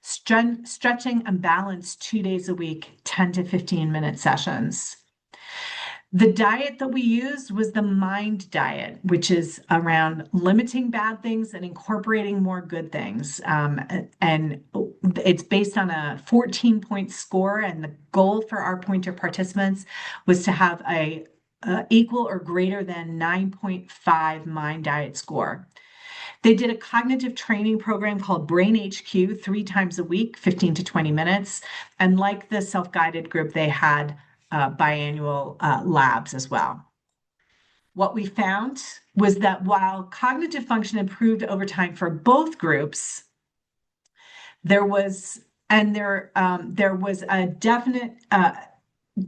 Stretching and balance 2 days a week, 10 to 15-minute sessions. The diet that we used was the MIND diet, which is around limiting bad things and incorporating more good things. And it's based on a 14-point score. And the goal for our pointer participants was to have a equal or greater than 9.5 MIND diet score. They did a cognitive training program called Brain HQ 3 times a week, 15 to 20 minutes. And like the self-guided group, they had biannual labs as well. What we found was that while cognitive function improved over time for both groups, there was a definite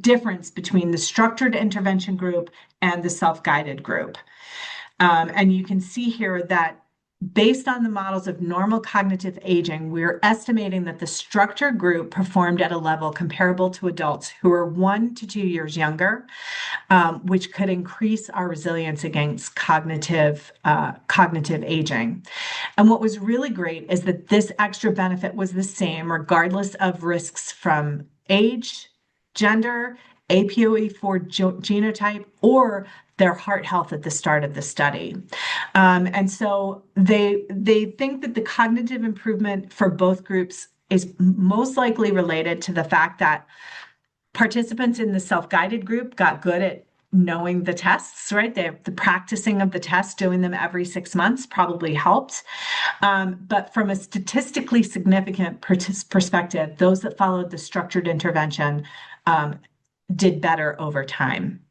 difference between the structured intervention group and the self-guided group. And you can see here that based on the models of normal cognitive aging, we're estimating that the structured group performed at a level comparable to adults who are 1 to 2 years younger, which could increase our resilience against cognitive aging. And what was really great is that this extra benefit was the same regardless of risks from age, gender, APOE4 genotype, or their heart health at the start of the study. And so they think that the cognitive improvement for both groups is most likely related to the fact that participants in the self-guided group got good at knowing the tests, right? The practicing of the tests, doing them every 6 months probably helped. But from a statistically significant perspective, those that followed the structured intervention did better over time.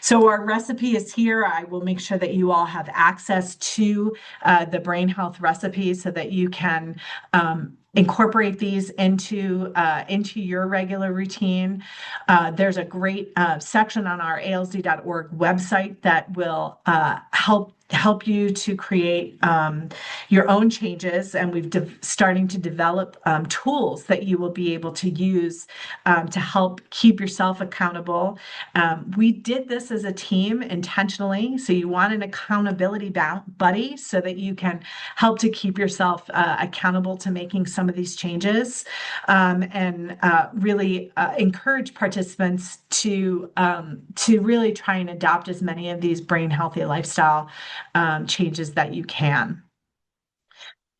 So our recipe is here. I will make sure that you all have access to the brain health recipes so that you can incorporate these into your regular routine. There's a great section on our alz.org website that will help you to create your own changes, and we've starting to develop tools that you will be able to use to help keep yourself accountable. We did this as a team intentionally, so you want an accountability buddy so that you can help to keep yourself accountable to making some of these changes, and really encourage participants to really try and adopt as many of these brain healthy lifestyle changes that you can.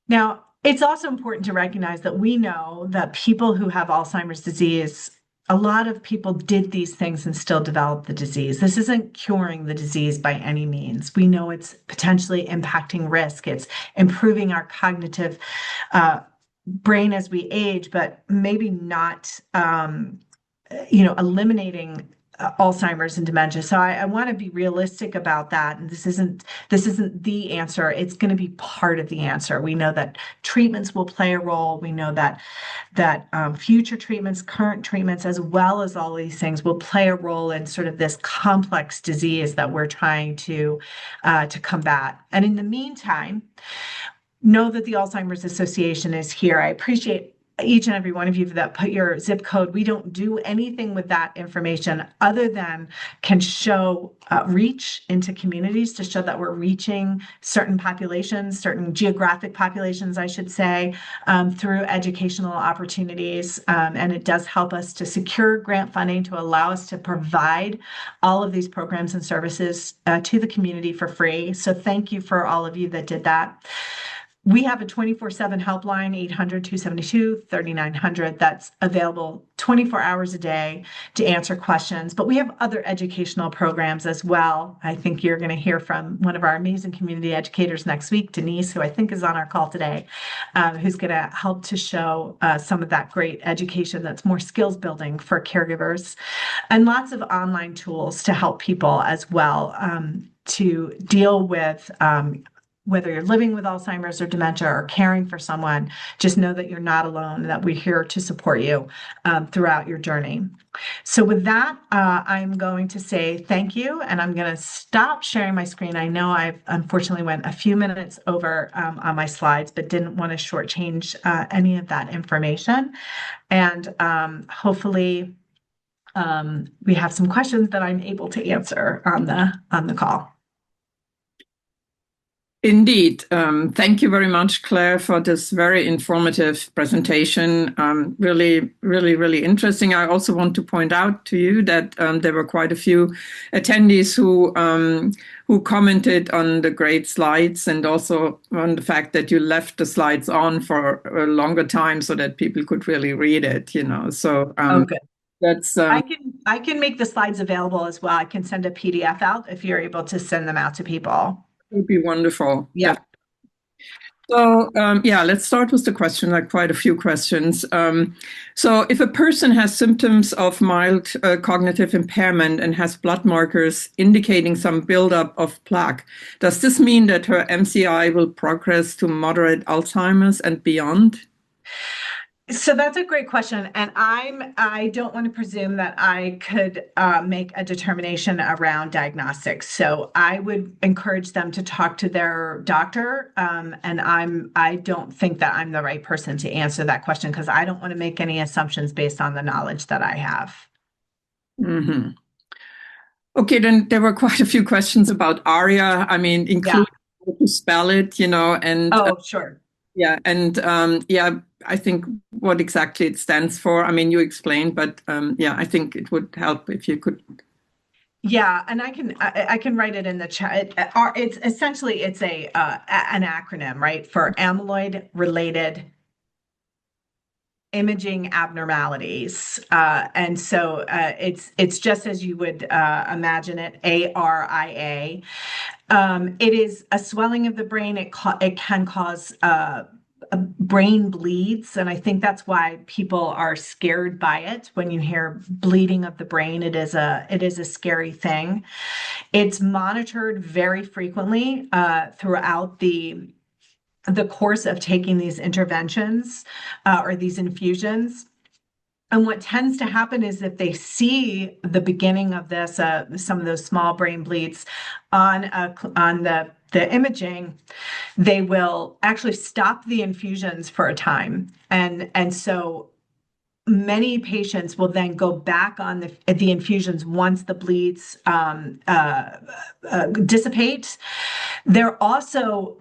Now, it's also important to recognize that we know that people who have Alzheimer's disease, a lot of people did these things and still develop the disease. This isn't curing the disease by any means. We know it's potentially impacting risk. It's improving our cognitive brain as we age, but maybe not, eliminating Alzheimer's and dementia. So I want to be realistic about that. And this isn't the answer. It's going to be part of the answer. We know that treatments will play a role. We know that future treatments, current treatments, as well as all these things will play a role in sort of this complex disease that we're trying to combat. And in the meantime, know that the Alzheimer's Association is here. I appreciate each and every one of you that put your zip code. We don't do anything with that information other than can show reach into communities to show that we're reaching certain populations, certain geographic populations, I should say, through educational opportunities. And it does help us to secure grant funding to allow us to provide all of these programs and services to the community for free. So thank you for all of you that did that. We have a 24/7 helpline, 800-272-3900, that's available 24 hours a day to answer questions. But we have other educational programs as well. I think you're going to hear from one of our amazing community educators next week, Denise, who I think is on our call today, who's going to help to show some of that great education that's more skills building for caregivers, and lots of online tools to help people as well to deal with whether you're living with Alzheimer's or dementia or caring for someone. Just know that you're not alone, and that we're here to support you throughout your journey. So with that, I'm going to say thank you, and I'm going to stop sharing my screen. I know I've unfortunately went a few minutes over on my slides, but didn't want to shortchange any of that information. And hopefully we have some questions that I'm able to answer on the call. Indeed. Thank you very much, Claire, for this very informative presentation. Really, really, really interesting. I also want to point out to you that there were quite a few attendees who commented on the great slides and also on the fact that you left the slides on for a longer time so that people could really read it, So Good. that's I can make the slides available as well. I can send a PDF out if you're able to send them out to people. would be wonderful. Yeah. So, let's start with the question, like quite a few questions. So if a person has symptoms of mild cognitive impairment and has blood markers indicating some buildup of plaque, does this mean that her MCI will progress to moderate Alzheimer's and beyond? So that's a great question. And I don't want to presume that I could make a determination around diagnostics. So I would encourage them to talk to their doctor. And I don't think that I'm the right person to answer that question because I don't want to make any assumptions based on the knowledge that I have. Mm-hmm. Okay, then there were quite a few questions about ARIA. I mean, including how to spell it, and Sure. Yeah, and I think what exactly it stands for. I mean, you explained, but I think it would help if you could. Yeah, and I can write it in the chat. It's essentially an acronym, right, for amyloid-related imaging abnormalities, and so it's just as you would imagine it, ARIA. It is a swelling of the brain. It can cause brain bleeds, and I think that's why people are scared by it. When you hear bleeding of the brain, it is a scary thing. It's monitored very frequently throughout the course of taking these interventions or these infusions. And what tends to happen is if they see the beginning of this, some of those small brain bleeds on the imaging, they will actually stop the infusions for a time. And so many patients will then go back on the infusions once the bleeds dissipate. They're also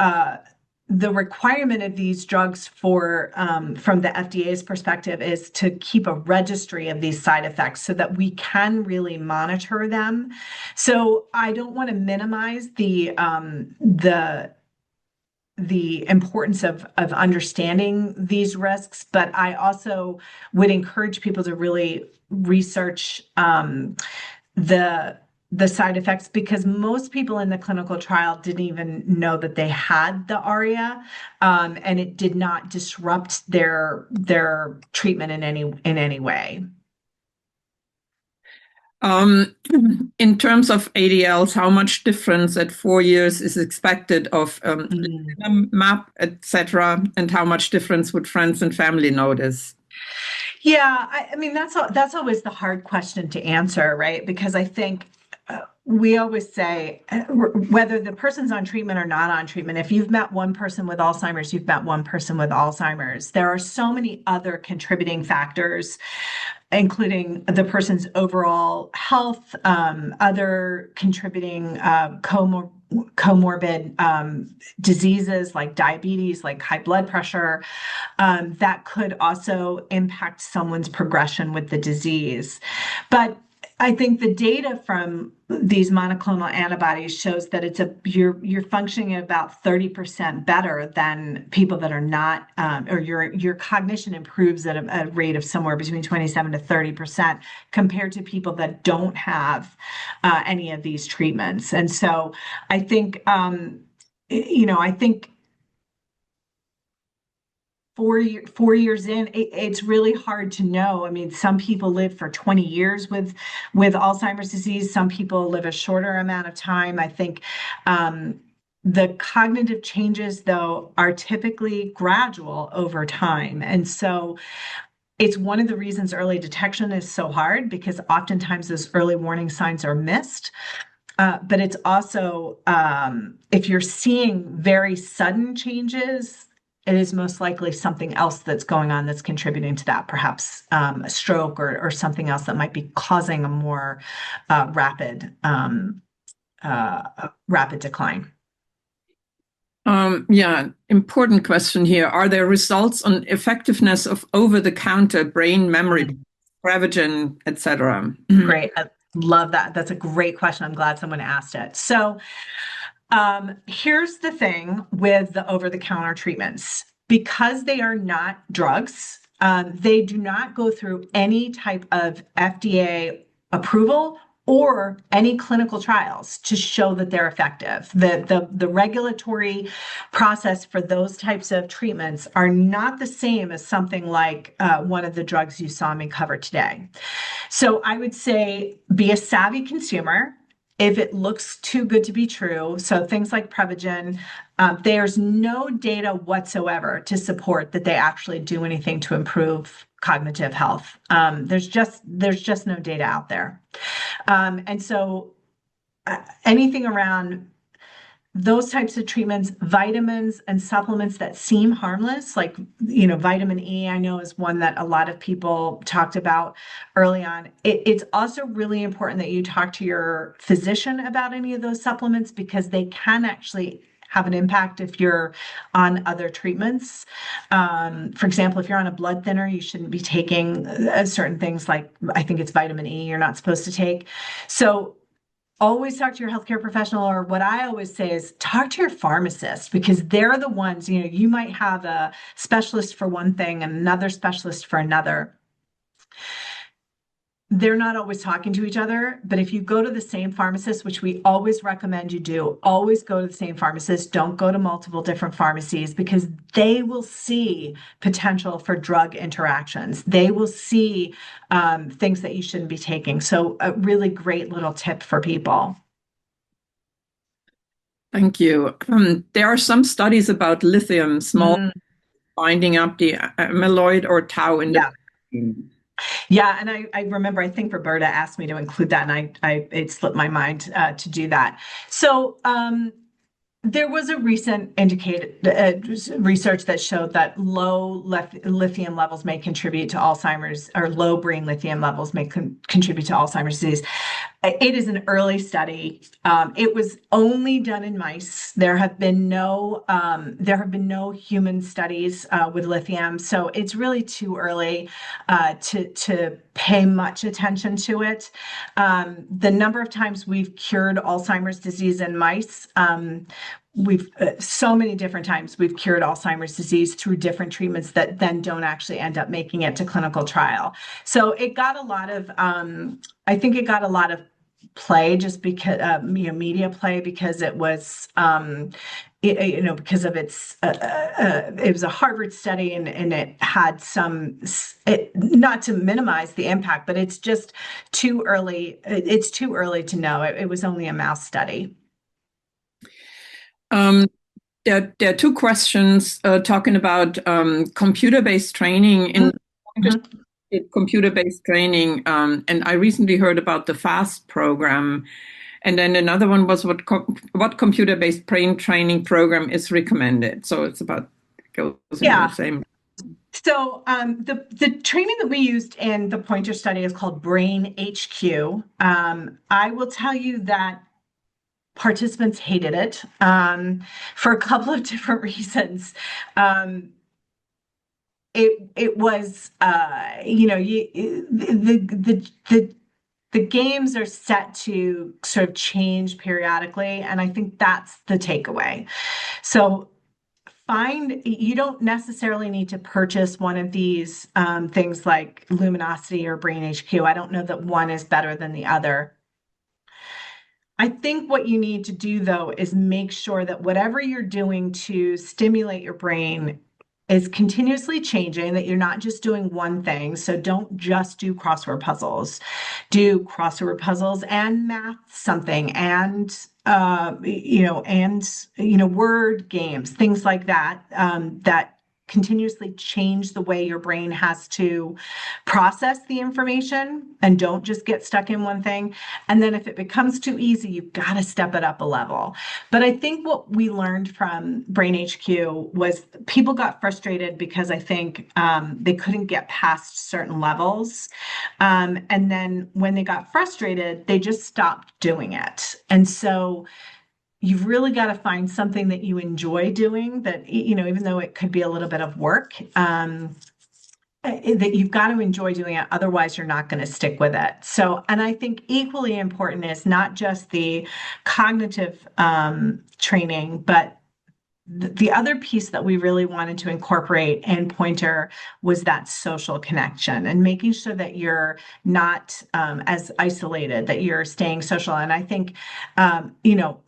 the requirement of these drugs from the FDA's perspective is to keep a registry of these side effects so that we can really monitor them. So I don't want to minimize the importance of understanding these risks, but I also would encourage people to really research the side effects, because most people in the clinical trial didn't even know that they had the ARIA, and it did not disrupt their treatment in any way. In terms of ADLs, how much difference at 4 years is expected of map, etc., and how much difference would friends and family notice? Yeah, I mean that's always the hard question to answer, right? Because I think we always say whether the person's on treatment or not on treatment, if you've met one person with Alzheimer's, you've met one person with Alzheimer's. There are so many other contributing factors, including the person's overall health, other contributing comorbid diseases like diabetes, like high blood pressure, that could also impact someone's progression with the disease. But I think the data from these monoclonal antibodies shows that you're functioning at about 30% better than people that are not, or your cognition improves at a rate of somewhere between 27 to 30% compared to people that don't have any of these treatments. And so I think, I think 4 years in, it's really hard to know. I mean, some people live for 20 years with Alzheimer's disease. Some people live a shorter amount of time. I think the cognitive changes, though, are typically gradual over time. And so it's one of the reasons early detection is so hard, because oftentimes those early warning signs are missed. But it's also, if you're seeing very sudden changes, it is most likely something else that's going on that's contributing to that, perhaps a stroke or something else that might be causing a more rapid decline. Yeah, important question here. Are there results on effectiveness of over-the-counter brain memory, Prevagen, etc.? Great. I love that. That's a great question. I'm glad someone asked it. So here's the thing with the over-the-counter treatments. Because they are not drugs, they do not go through any type of FDA approval or any clinical trials to show that they're effective. The regulatory process for those types of treatments are not the same as something like one of the drugs you saw me cover today. So I would say be a savvy consumer. If it looks too good to be true, so things like Prevagen, there's no data whatsoever to support that they actually do anything to improve cognitive health. There's just no data out there. And so anything around those types of treatments, vitamins and supplements that seem harmless, like, vitamin E, I know is one that a lot of people talked about early on. It's also really important that you talk to your physician about any of those supplements because they can actually have an impact if you're on other treatments. For example, if you're on a blood thinner, you shouldn't be taking certain things like, I think it's vitamin E you're not supposed to take. So always talk to your healthcare professional, or what I always say is talk to your pharmacist because they're the ones, you might have a specialist for one thing and another specialist for another. They're not always talking to each other, but if you go to the same pharmacist, which we always recommend you do, always go to the same pharmacist. Don't go to multiple different pharmacies because they will see potential for drug interactions. They will see things that you shouldn't be taking. So a really great little tip for people. Thank you. There are some studies about lithium, binding up the amyloid or tau in the brain. Yeah, and I remember, I think Roberta asked me to include that, and it slipped my mind to do that. So there was a recent research that showed that low lithium levels may contribute to Alzheimer's, or low brain lithium levels may contribute to Alzheimer's disease. It is an early study. It was only done in mice. There have been no human studies with lithium, so it's really too early to pay much attention to it. The number of times we've cured Alzheimer's disease in mice, we've so many different times we've cured Alzheimer's disease through different treatments that then don't actually end up making it to clinical trial. So it got a lot of, I think it got a lot of play just because media play because it was because of its it was a Harvard study and it had not to minimize the impact, but it's just too early. It's too early to know. It was only a mouse study. There are two questions talking about computer-based training in computer-based training, and I recently heard about the FAST program, and then another one was what computer-based brain training program is recommended. So it's about goes in the same. So the training that we used in the Pointer study is called Brain HQ. I will tell you that participants hated it for a couple of different reasons. It was the games are set to sort of change periodically, and I think that's the takeaway. So you don't necessarily need to purchase one of these things like Luminosity or Brain HQ. I don't know that one is better than the other. I think what you need to do, though, is make sure that whatever you're doing to stimulate your brain is continuously changing, that you're not just doing one thing. So don't just do crossword puzzles. Do crossword puzzles and math something and word games, things like that, that continuously change the way your brain has to process the information, and don't just get stuck in one thing. And then if it becomes too easy, you've got to step it up a level. But I think what we learned from Brain HQ was people got frustrated because I think they couldn't get past certain levels. And then when they got frustrated, they just stopped doing it. And so you've really got to find something that you enjoy doing, that, even though it could be a little bit of work, that you've got to enjoy doing it. Otherwise, you're not going to stick with it. So, and I think equally important is not just the cognitive training, but the other piece that we really wanted to incorporate in Pointer was that social connection, and making sure that you're not as isolated, that you're staying social. And I think,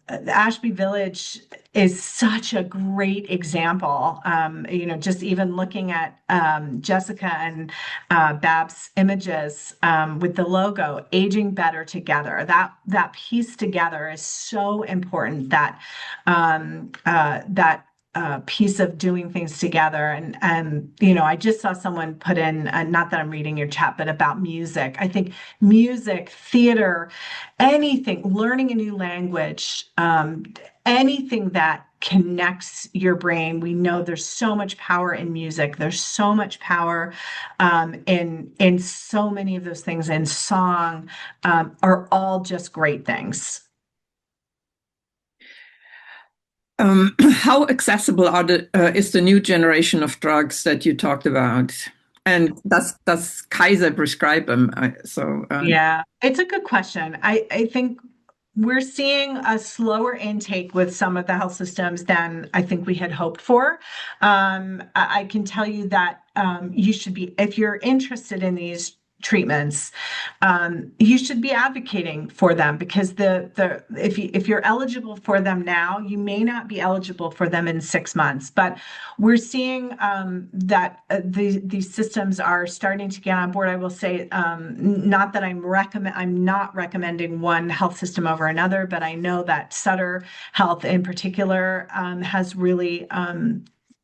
Ashby Village is such a great example. Just even looking at Jessica and Bab's images with the logo, aging better together. That piece together is so important. That piece of doing things together. And I just saw someone put in, not that I'm reading your chat, but about music. I think music, theater, anything, learning a new language, anything that connects your brain. We know there's so much power in music. There's so much power in so many of those things, and song are all just great things. How accessible is the new generation of drugs that you talked about? And does Kaiser prescribe them? Yeah, it's a good question. I think we're seeing a slower intake with some of the health systems than I think we had hoped for. I can tell you that you should be, if you're interested in these treatments, you should be advocating for them, because if you're eligible for them now, you may not be eligible for them in 6 months. But we're seeing that these systems are starting to get on board. I will say, not that I'm not recommending one health system over another, but I know that Sutter Health in particular has really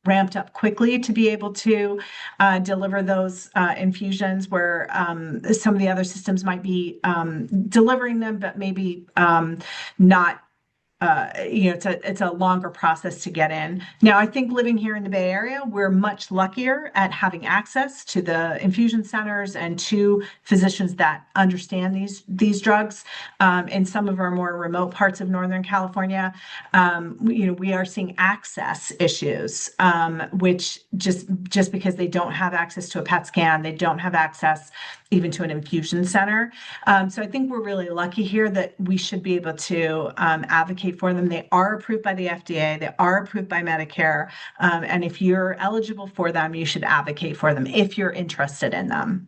ramped up quickly to be able to deliver those infusions, where some of the other systems might be delivering them, but maybe not. It's a longer process to get in. Now, I think living here in the Bay Area, we're much luckier at having access to the infusion centers and to physicians that understand these drugs. In some of our more remote parts of Northern California, we are seeing access issues, which just because they don't have access to a PET scan, they don't have access even to an infusion center. So I think we're really lucky here that we should be able to advocate for them. They are approved by the FDA. They are approved by Medicare. And if you're eligible for them, you should advocate for them if you're interested in them.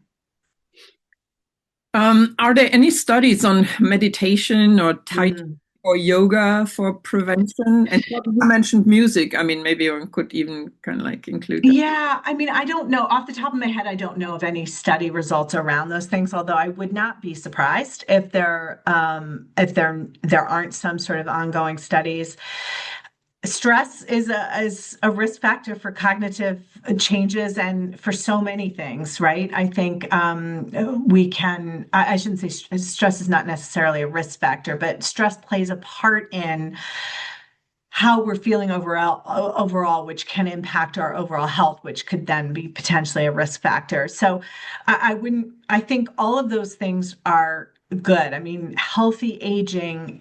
Are there any studies on meditation or Tai Chi or yoga for prevention? And you mentioned music. I mean, maybe one could even kind of like include that. Yeah, I mean, I don't know off the top of my head. I don't know of any study results around those things. Although I would not be surprised if there aren't some sort of ongoing studies. Stress is a risk factor for cognitive changes and for so many things, right? I think I shouldn't say stress is not necessarily a risk factor, but stress plays a part in how we're feeling overall, which can impact our overall health, which could then be potentially a risk factor. So I think all of those things are good. I mean, healthy aging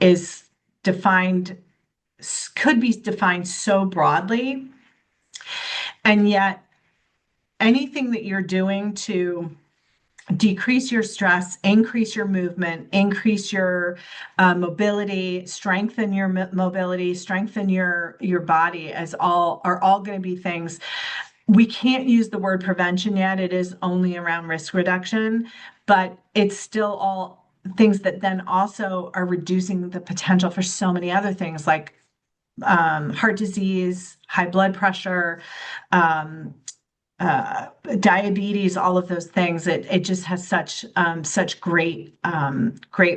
could be defined so broadly, and yet anything that you're doing to decrease your stress, increase your movement, increase your mobility, strengthen your mobility, strengthen your body are all going to be things. We can't use the word prevention yet. It is only around risk reduction, but it's still all things that then also are reducing the potential for so many other things, like heart disease, high blood pressure, diabetes, all of those things. It just has such great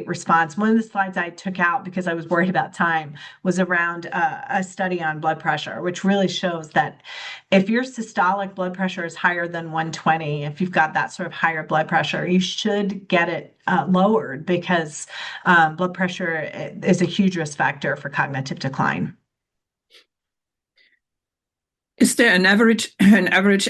response. One of the slides I took out because I was worried about time was around a study on blood pressure, which really shows that if your systolic blood pressure is higher than 120, if you've got that sort of higher blood pressure, you should get it lowered because blood pressure is a huge risk factor for cognitive decline. Is there an average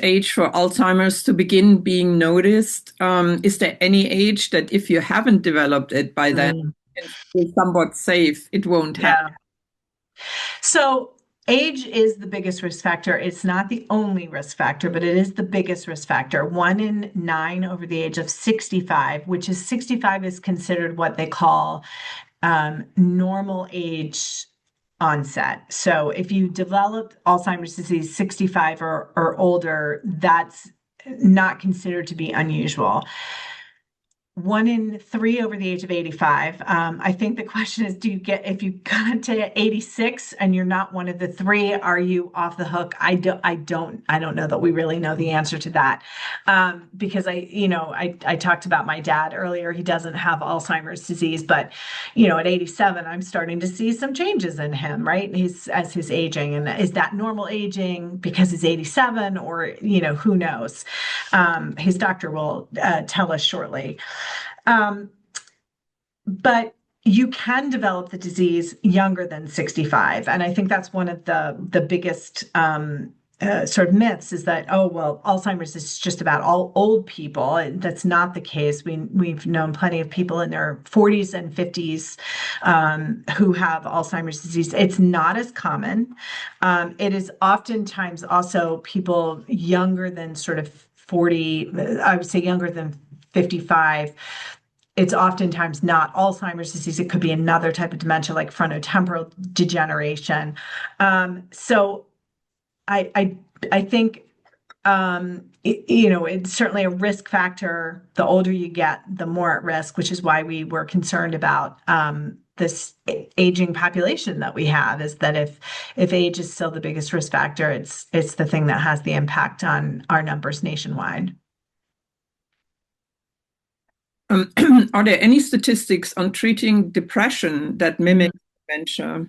age for Alzheimer's to begin being noticed? Is there any age that if you haven't developed it by then, and feel somewhat safe, it won't happen? Yeah. So age is the biggest risk factor. It's not the only risk factor, but it is the biggest risk factor. 1 in 9 over the age of 65, which is 65 is considered what they call normal age onset. So if you develop Alzheimer's disease 65 or older, that's not considered to be unusual. 1 in 3 over the age of 85. I think the question is, if you got to 86 and you're not one of the 3, are you off the hook? I don't know that we really know the answer to that. Because I talked about my dad earlier. He doesn't have Alzheimer's disease, but at 87, I'm starting to see some changes in him, right? As his aging. And is that normal aging because he's 87 or, who knows? His doctor will tell us shortly. But you can develop the disease younger than 65. And I think that's one of the biggest sort of myths is that, oh, well, Alzheimer's is just about all old people. And that's not the case. We've known plenty of people in their 40s and 50s who have Alzheimer's disease. It's not as common. It is oftentimes also people younger than sort of 40, I would say younger than 55. It's oftentimes not Alzheimer's disease. It could be another type of dementia like frontotemporal degeneration. So I think it's certainly a risk factor. The older you get, the more at risk, which is why we were concerned about this aging population that we have. Is that if age is still the biggest risk factor, it's the thing that has the impact on our numbers nationwide. Are there any statistics on treating depression that mimic dementia?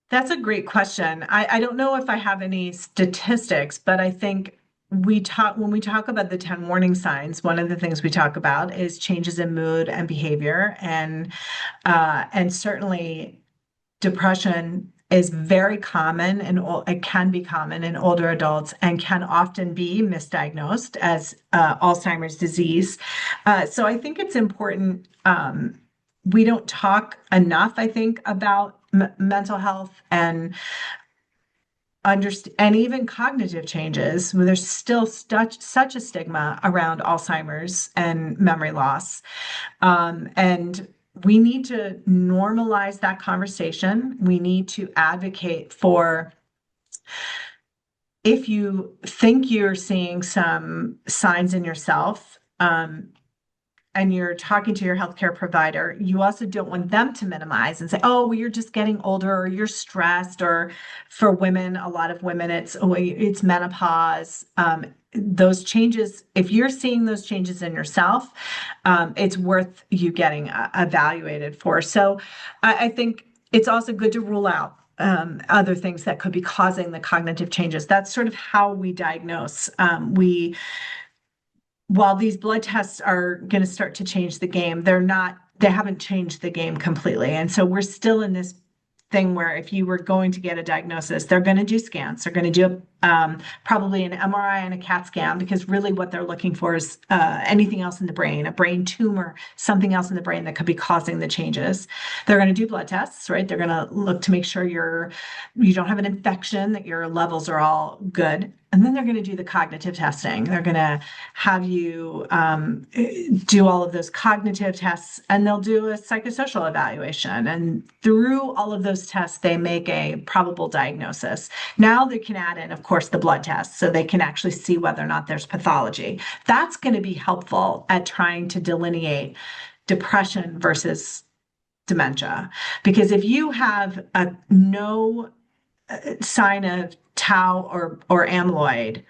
That's a great question. I don't know if I have any statistics, but I think when we talk about the 10 warning signs, one of the things we talk about is changes in mood and behavior, and certainly depression is very common and it can be common in older adults and can often be misdiagnosed as Alzheimer's disease. So I think it's important. We don't talk enough, I think, about mental health and even cognitive changes. There's still such a stigma around Alzheimer's and memory loss. And we need to normalize that conversation. We need to advocate for, if you think you're seeing some signs in yourself, and you're talking to your healthcare provider, you also don't want them to minimize and say, oh, well, you're just getting older or you're stressed. Or for women, a lot of women, it's menopause. Those changes, if you're seeing those changes in yourself, it's worth you getting evaluated for. So I think it's also good to rule out other things that could be causing the cognitive changes. That's sort of how we diagnose. While these blood tests are going to start to change the game, they haven't changed the game completely. And so we're still in this thing where if you were going to get a diagnosis, they're going to do scans. They're going to do probably an MRI and a CAT scan, because really what they're looking for is anything else in the brain, a brain tumor, something else in the brain that could be causing the changes. They're going to do blood tests, right? They're going to look to make sure you don't have an infection, that your levels are all good. And then they're going to do the cognitive testing. They're going to have you do all of those cognitive tests, and they'll do a psychosocial evaluation. And through all of those tests, they make a probable diagnosis. Now they can add in, of course, the blood tests, so they can actually see whether or not there's pathology. That's going to be helpful at trying to delineate depression versus dementia. Because if you have no sign of tau or amyloid,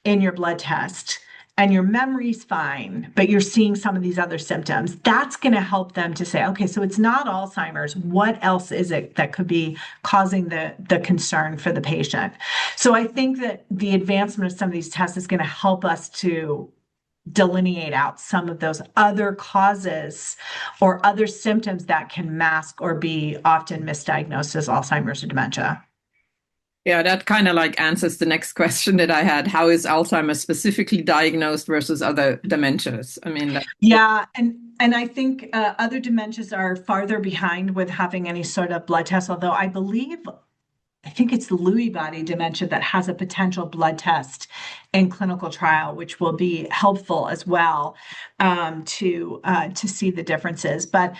in your blood test and your memory's fine, but you're seeing some of these other symptoms, that's going to help them to say, okay, so it's not Alzheimer's. What else is it that could be causing the concern for the patient? So I think that the advancement of some of these tests is going to help us to delineate out some of those other causes or other symptoms that can mask or be often misdiagnosed as Alzheimer's or dementia. Yeah, that kind of like answers the next question that I had. How is Alzheimer's specifically diagnosed versus other dementias? I mean, Yeah, and I think other dementias are farther behind with having any sort of blood test, although I think it's the Lewy body dementia that has a potential blood test in clinical trial, which will be helpful as well to see the differences. But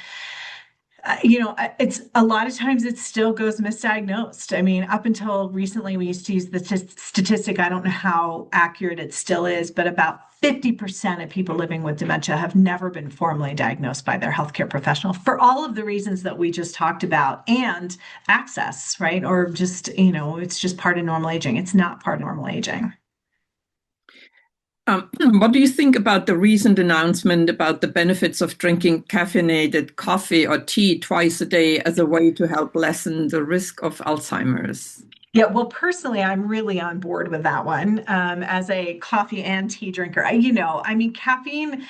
it's a lot of times it still goes misdiagnosed. I mean, up until recently, we used to use the statistic. I don't know how accurate it still is, but about 50% of people living with dementia have never been formally diagnosed by their healthcare professional for all of the reasons that we just talked about, and access, right? Or just, it's just part of normal aging. It's not part of normal aging. What do you think about the recent announcement about the benefits of drinking caffeinated coffee or tea twice a day as a way to help lessen the risk of Alzheimer's? Yeah, well, personally, I'm really on board with that one. As a coffee and tea drinker, I mean, caffeine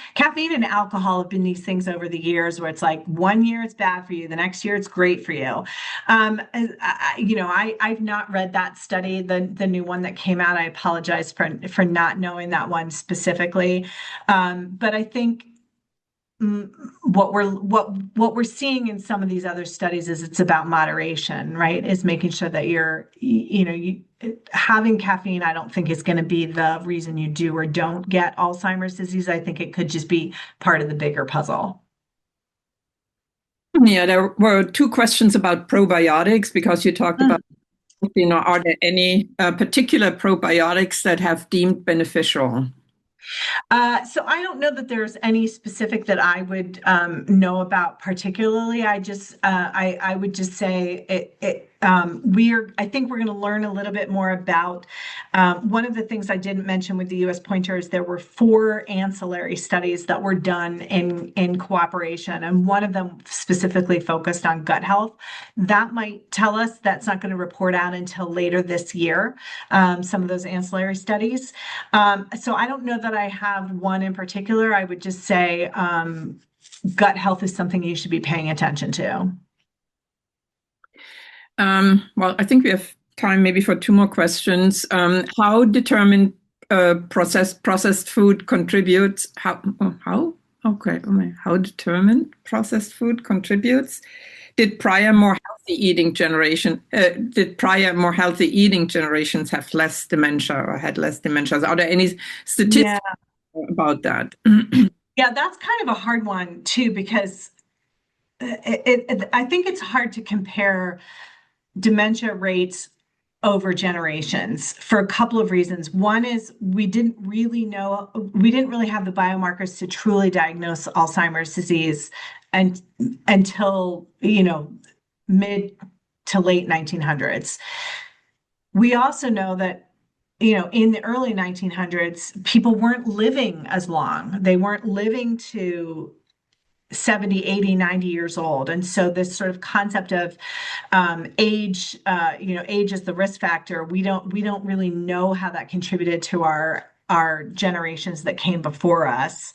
and alcohol have been these things over the years where it's like 1 year it's bad for you, the next year it's great for you. I've not read that study, the new one that came out. I apologize for not knowing that one specifically, but I think what we're seeing in some of these other studies is it's about moderation, right? Is making sure that having caffeine, I don't think is going to be the reason you do or don't get Alzheimer's disease. I think it could just be part of the bigger puzzle. Yeah, there were two questions about probiotics because you talked about, are there any particular probiotics that have deemed beneficial? So I don't know that there's any specific that I would know about particularly. I would just say I think we're going to learn a little bit more about one of the things I didn't mention with the US pointer is there were 4 ancillary studies that were done in cooperation, and one of them specifically focused on gut health. That might tell us that's not going to report out until later this year, some of those ancillary studies. So I don't know that I have one in particular. I would just say gut health is something you should be paying attention to. Well, I think we have time maybe for 2 more questions. How determined processed food contributes? How determined processed food contributes? Did prior more healthy eating generations have less dementia or had less dementia? Are there any statistics about that? Yeah, that's kind of a hard one too, because I think it's hard to compare dementia rates over generations for a couple of reasons. One is we didn't really have the biomarkers to truly diagnose Alzheimer's disease until mid to late 1900s. We also know that in the early 1900s, people weren't living as long. They weren't living to 70, 80, 90 years old. And so this sort of concept of age, age is the risk factor. We don't really know how that contributed to our generations that came before us.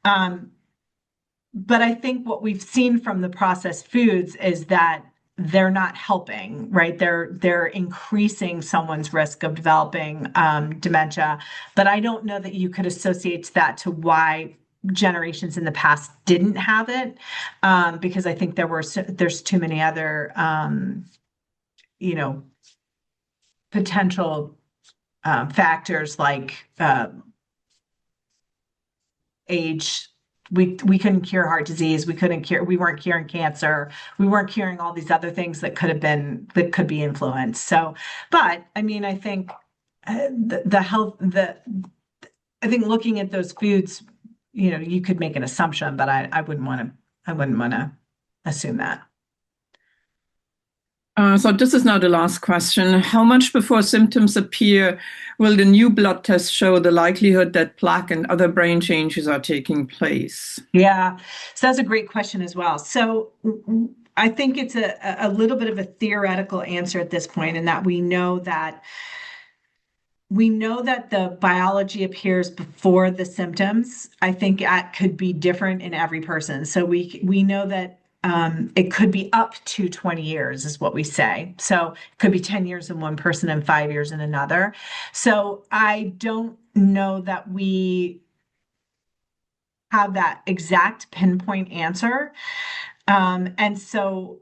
But I think what we've seen from the processed foods is that they're not helping, right? They're increasing someone's risk of developing dementia. But I don't know that you could associate that to why generations in the past didn't have it, because I think there's too many other potential factors like age. We couldn't cure heart disease. We weren't curing cancer. We weren't curing all these other things that could be influenced. So, but I mean, I think I think looking at those foods, you could make an assumption, but I wouldn't want to assume that. So this is now the last question. How much before symptoms appear will the new blood test show the likelihood that plaque and other brain changes are taking place? Yeah, so that's a great question as well. So I think it's a little bit of a theoretical answer at this point, in that we know that the biology appears before the symptoms. I think that could be different in every person. So we know that it could be up to 20 years is what we say. So it could be 10 years in one person and 5 years in another. So I don't know that we have that exact pinpoint answer. And so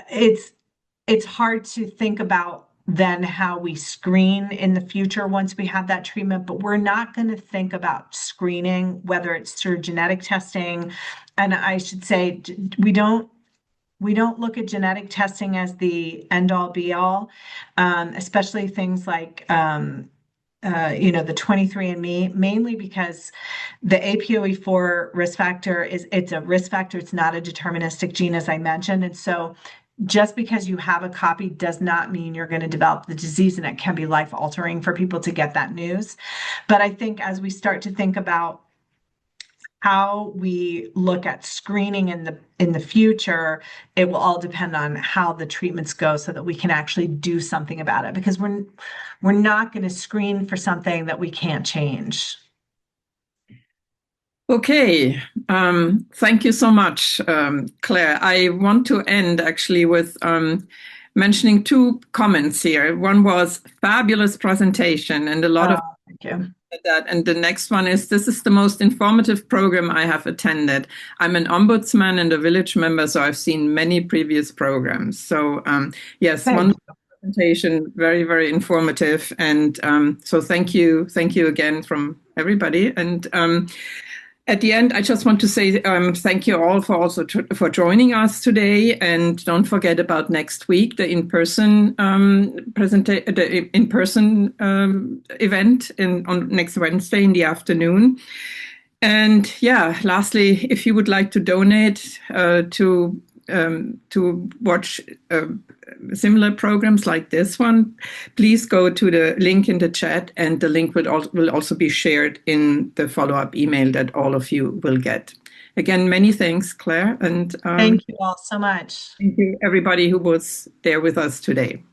it's hard to think about then how we screen in the future once we have that treatment, but we're not going to think about screening, whether it's through genetic testing. And I should say, we don't look at genetic testing as the end all be all, especially things like, the 23andMe, mainly because the APOE4 risk factor it's a risk factor. It's not a deterministic gene, as I mentioned. And so just because you have a copy does not mean you're going to develop the disease, and it can be life altering for people to get that news. But I think as we start to think about how we look at screening in the future, it will all depend on how the treatments go, so that we can actually do something about it, because we're not going to screen for something that we can't change. Okay, thank you so much, Claire. I want to end actually with mentioning two comments here. One was fabulous presentation, and a lot of thank you. That. And the next one is, this is the most informative program I have attended. I'm an ombudsman and a village member, so I've seen many previous programs. So yes, wonderful presentation, very, very informative. And so thank you again from everybody. And at the end, I just want to say thank you all for joining us today, and don't forget about next week, the in-person event on next Wednesday in the afternoon. And yeah, lastly, if you would like to donate to watch similar programs like this one, please go to the link in the chat, and the link will also be shared in the follow-up email that all of you will get. Again, many thanks, Claire, and thank you all so much. Thank you everybody who was there with us today.